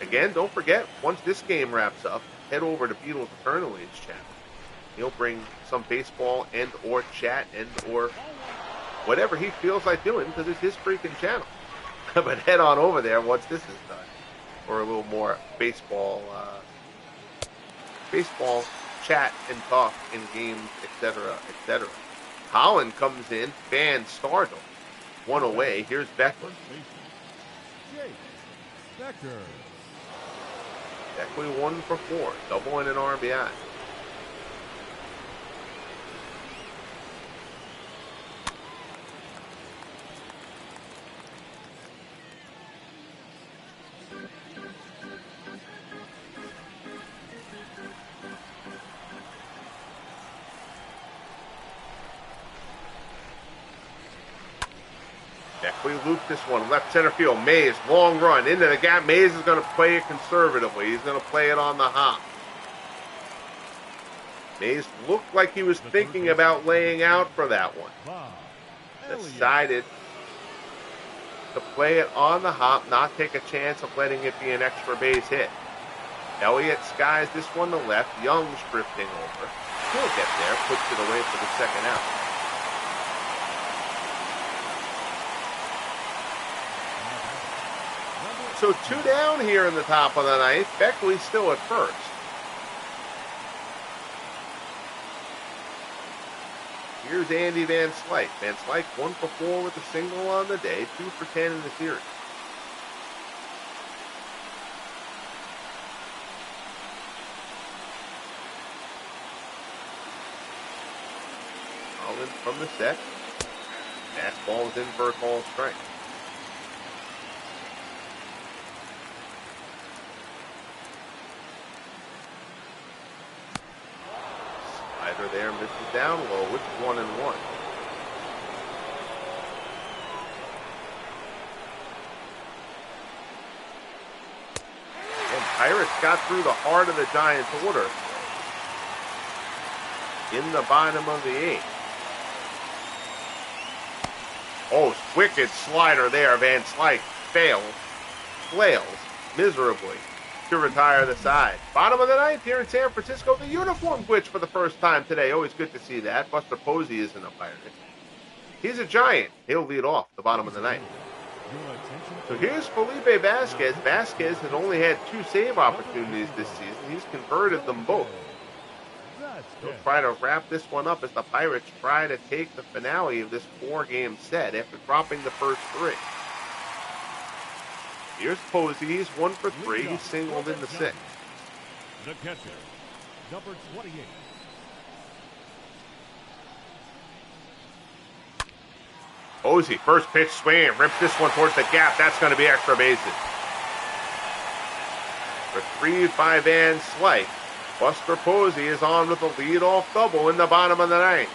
Again, don't forget, once this game wraps up, head over to Beatles Eternal Age channel. He'll bring some baseball and or chat and or whatever he feels like doing because it's his freaking channel. But head on over there once this is done for a little more baseball chat and talk in games, etc., etc. Holland comes in, Van Stardom. One away. Here's Beckley. Beckley 1 for 4, double and an RBI. Beckley looped this one, left center field. Mays, long run into the gap. Mays is going to play it conservatively. He's going to play it on the hop. Mays looked like he was thinking about laying out for that one. Decided to play it on the hop, not take a chance of letting it be an extra base hit. Elliott skies this one to left. Young's drifting over. He'll get there, puts it away for the second out. So 2 down here in the top of the ninth. Beckley's still at first. Here's Andy Van Slyke. Van Slyke 1 for 4 with a single on the day, 2 for 10 in the series. Holland from the set. Fastball is in for a call strike. Slider there, misses down low. It's 1-1. And Pirates got through the heart of the Giants' order in the bottom of the 8th. Oh, wicked slider there. Van Slyke flails miserably to retire the side. Bottom of the 9th here in San Francisco. The uniform glitch for the first time today. Always good to see that. Buster Posey isn't a Pirate. He's a Giant. He'll lead off the bottom of the 9th. So here's Felipe Vasquez. Vasquez has only had 2 save opportunities this season. He's converted them both. He'll try to wrap this one up as the Pirates try to take the finale of this 4-game set after dropping the first 3. Here's Posey. He's 1 for 3. He's singled in the 6th. The catcher, number 28. Posey, first pitch swing, rips this one towards the gap. That's going to be extra bases. Retrieved by Van Slyke. Buster Posey is on with a leadoff double in the bottom of the 9th.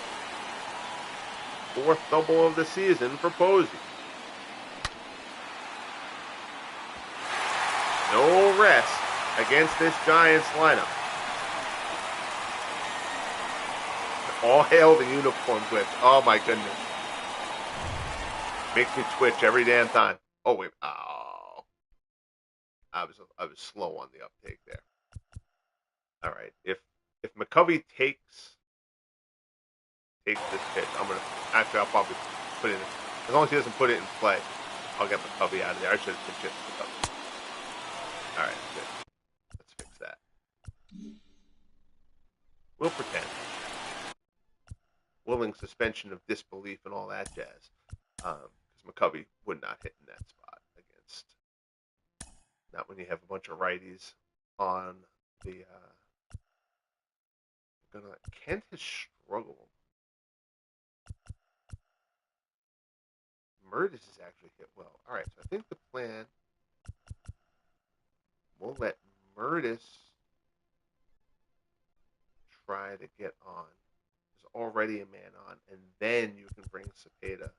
4th double of the season for Posey. No rest against this Giants lineup. All hail the uniform glitch. Oh my goodness. Makes me twitch every damn time. Oh wait. Oh. I was slow on the uptake there. All right. If McCovey takes this pitch, I'll probably put it in. As long as he doesn't put it in play, I'll get McCovey out of there. I should have pitched it to McCovey. All right, good. Let's fix that. We'll pretend. Willing suspension of disbelief and all that jazz. Because McCovey would not hit in that spot against. Not when you have a bunch of righties on the. Kent has struggled. Murdis has actually hit well. All right, so I think the plan. We'll let Murdis try to get on. There's already a man on, and then you can bring Cepeda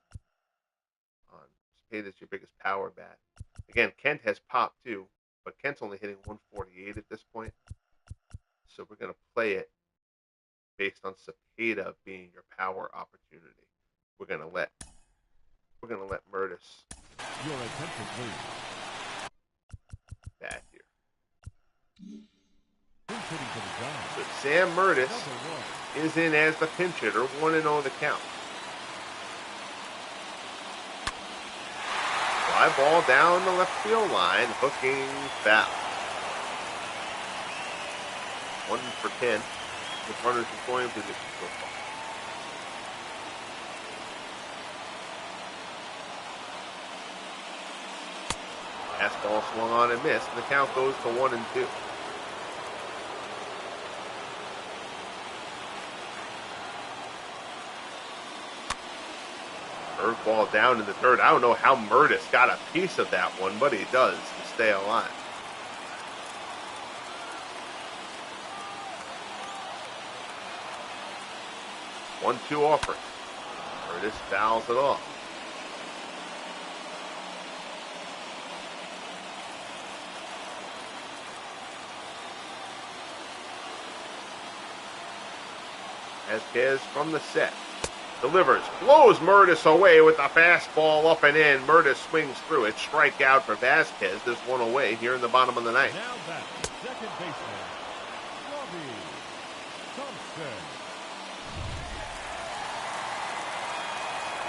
on. Cepeda's your biggest power bat. Again, Kent has pop too, but Kent's only hitting 148 at this point. So we're going to play it based on Cepeda being your power opportunity. We're going to let Murdis Your attention, please. bat here. hitting for the Giants. But Sam Murtis Number 1. is in as the pinch hitter, 1-0 the count. Fly ball down the left field line, hooking foul. 1 for 10 with runners in scoring position so far. Fastball swung on and missed, and the count goes to 1-2. Curveball down in the third. I don't know how Murtis got a piece of that one, but he does to stay alive. One-two offering. Murtis fouls it off. Vasquez from the set. Delivers. Blows Murtis away with the fastball up and in. Murtis swings through it. Strikeout for Vasquez. This one away here in the bottom of the ninth. Now back, second baseman, Robbie Thompson.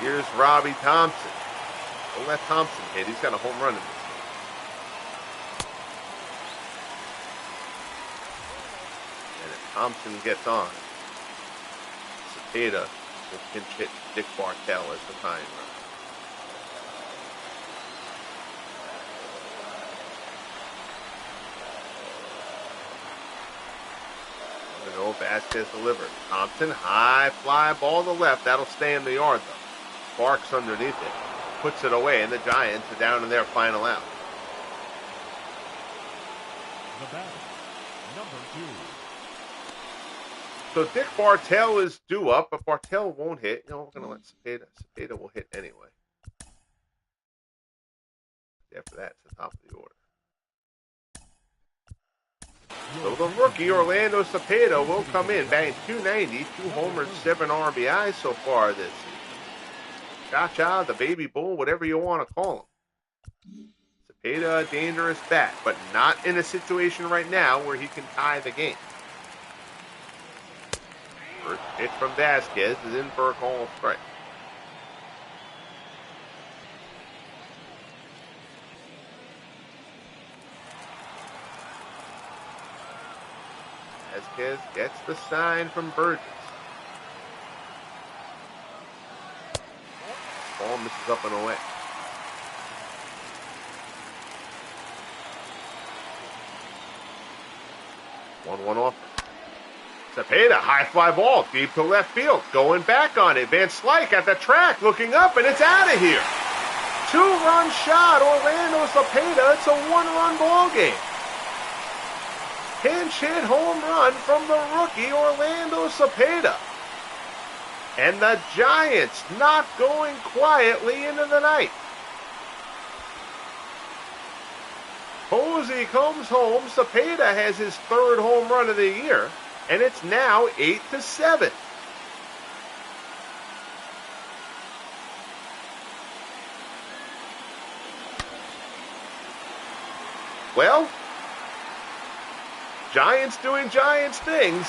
Here's Robbie Thompson. Don't let Thompson hit. He's got a home run in this. And if Thompson gets on, Cepeda will pinch hit Dick Bartell as the tying run. Vasquez delivers. Thompson, high fly ball to left. That'll stay in the yard though. Sparks underneath it. Puts it away, and the Giants are down to their final out. The batter, number 2. So Dick Bartell is due up, but Bartell won't hit. You know, we're going to let Cepeda. Cepeda will hit anyway. After that, it's the top of the order. So the rookie, Orlando Cepeda, will come in. Batting .290, 2 homers, 7 RBIs so far this season. Cha-cha, the baby bull, whatever you want to call him. Cepeda, a dangerous bat, but not in a situation right now where he can tie the game. First pitch from Vasquez is in for a call strike. Vasquez gets the sign from Burgess. Ball misses up and away. One off. Cepeda, high fly ball, deep to left field. Going back on it. Van Slyke at the track, looking up, and it's out of here. 2-run shot, Orlando Cepeda. It's a 1-run ball game. Pinch hit home run from the rookie, Orlando Cepeda. And the Giants not going quietly into the night. Posey comes home. Cepeda has his 3rd home run of the year, and it's now 8-7. Well, Giants doing Giants things.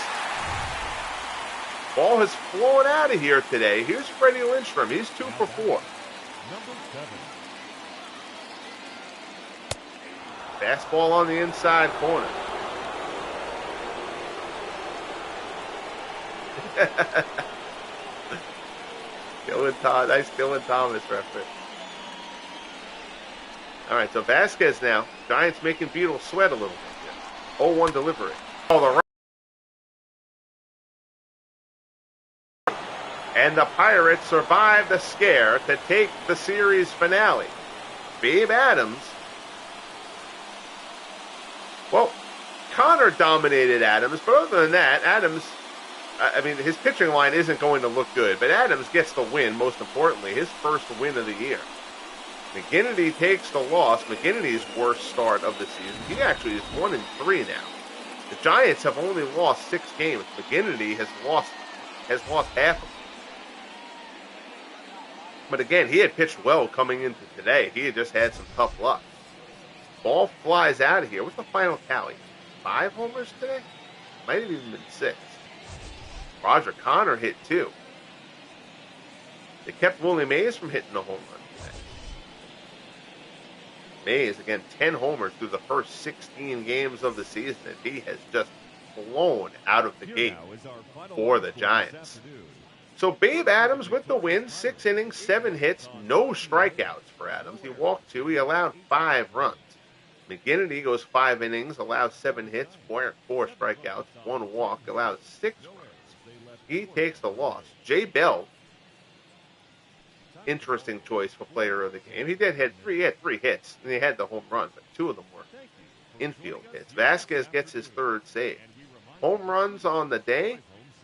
Ball has flown out of here today. Here's Freddie Lindstrom. He's 2 for 4. Number 7. Fastball on the inside corner. Nice Dylan Thomas reference. All right, so Vasquez now. Giants making Beetle sweat a little bit. 0-1 delivery. And the Pirates survive the scare to take the series finale. Babe Adams. Well, Connor dominated Adams, but other than that, Adams, his pitching line isn't going to look good, but Adams gets the win, most importantly, his first win of the year. McGinnity takes the loss, McGinnity's worst start of the season. He actually is 1-3 now. The Giants have only lost 6 games. McGinnity has lost half of them. But again, he had pitched well coming into today. He had just had some tough luck. Ball flies out of here. What's the final tally? 5 homers today? Might have even been 6. Roger Connor hit 2. They kept Willie Mays from hitting a home run today. Mays, again, 10 homers through the first 16 games of the season, and he has just flown out of the gate for the Giants. So Babe Adams with the win, 6 innings, 7 hits, no strikeouts for Adams. He walked 2, he allowed 5 runs. McGinnity goes 5 innings, allows 7 hits, 4 strikeouts, 1 walk, allows 6 runs. He takes the loss. Jay Bell, interesting choice for player of the game. He had 3 hits, and he had the home run, but 2 of them were infield hits. Vasquez gets his 3rd save. Home runs on the day,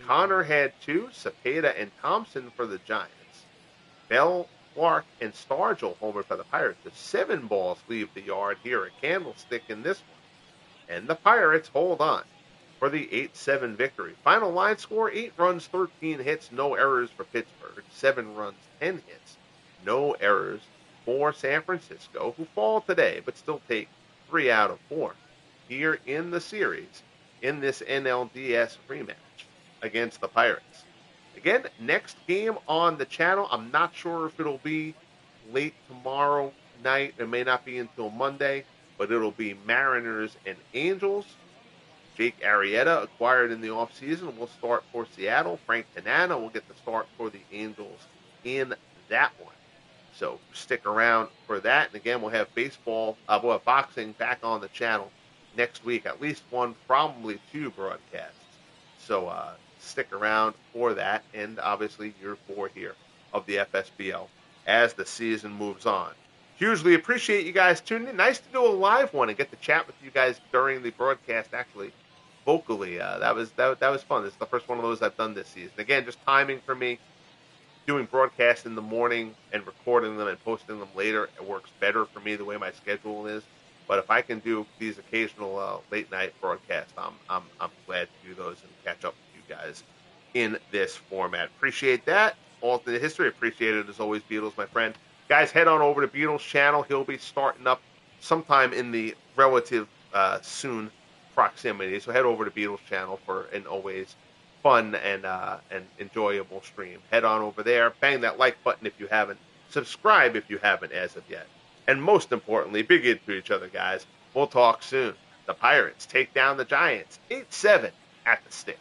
Connor had 2, Cepeda and Thompson for the Giants. Bell, Clark, and Stargell homered for the Pirates. The 7 balls leave the yard here, a candlestick in this one. And the Pirates hold on for the 8-7 victory. Final line score, 8 runs, 13 hits, no errors for Pittsburgh. 7 runs, 10 hits, no errors for San Francisco, who fall today, but still take 3 out of 4 here in the series in this NLDS rematch against the Pirates. Again, next game on the channel, I'm not sure if it'll be late tomorrow night. It may not be until Monday, but it'll be Mariners and Angels. Jake Arrieta, acquired in the offseason, will start for Seattle. Frank Tanana will get the start for the Angels in that one. So stick around for that. And again, we'll have we'll have boxing back on the channel next week. At least 1, probably 2 broadcasts. So stick around for that. And obviously year 4 here of the FSBL as the season moves on. Hugely appreciate you guys tuning in. Nice to do a live one and get to chat with you guys during the broadcast, actually, vocally. That was fun. This is the first one of those I've done this season. Again, just timing for me. Doing broadcasts in the morning and recording them and posting them later, it works better for me the way my schedule is. But if I can do these occasional late night broadcasts, I'm glad to do those and catch up with you guys in this format. Appreciate that. Alternate history, appreciate it as always, Beatles, my friend. Guys, head on over to Beatles' channel. He'll be starting up sometime in the relative soon proximity. So head over to Beatles' channel for an always fun and enjoyable stream. Head on over there. Bang that like button if you haven't. Subscribe if you haven't as of yet. And most importantly, be good to each other, guys. We'll talk soon. The Pirates take down the Giants 8-7 at the stick.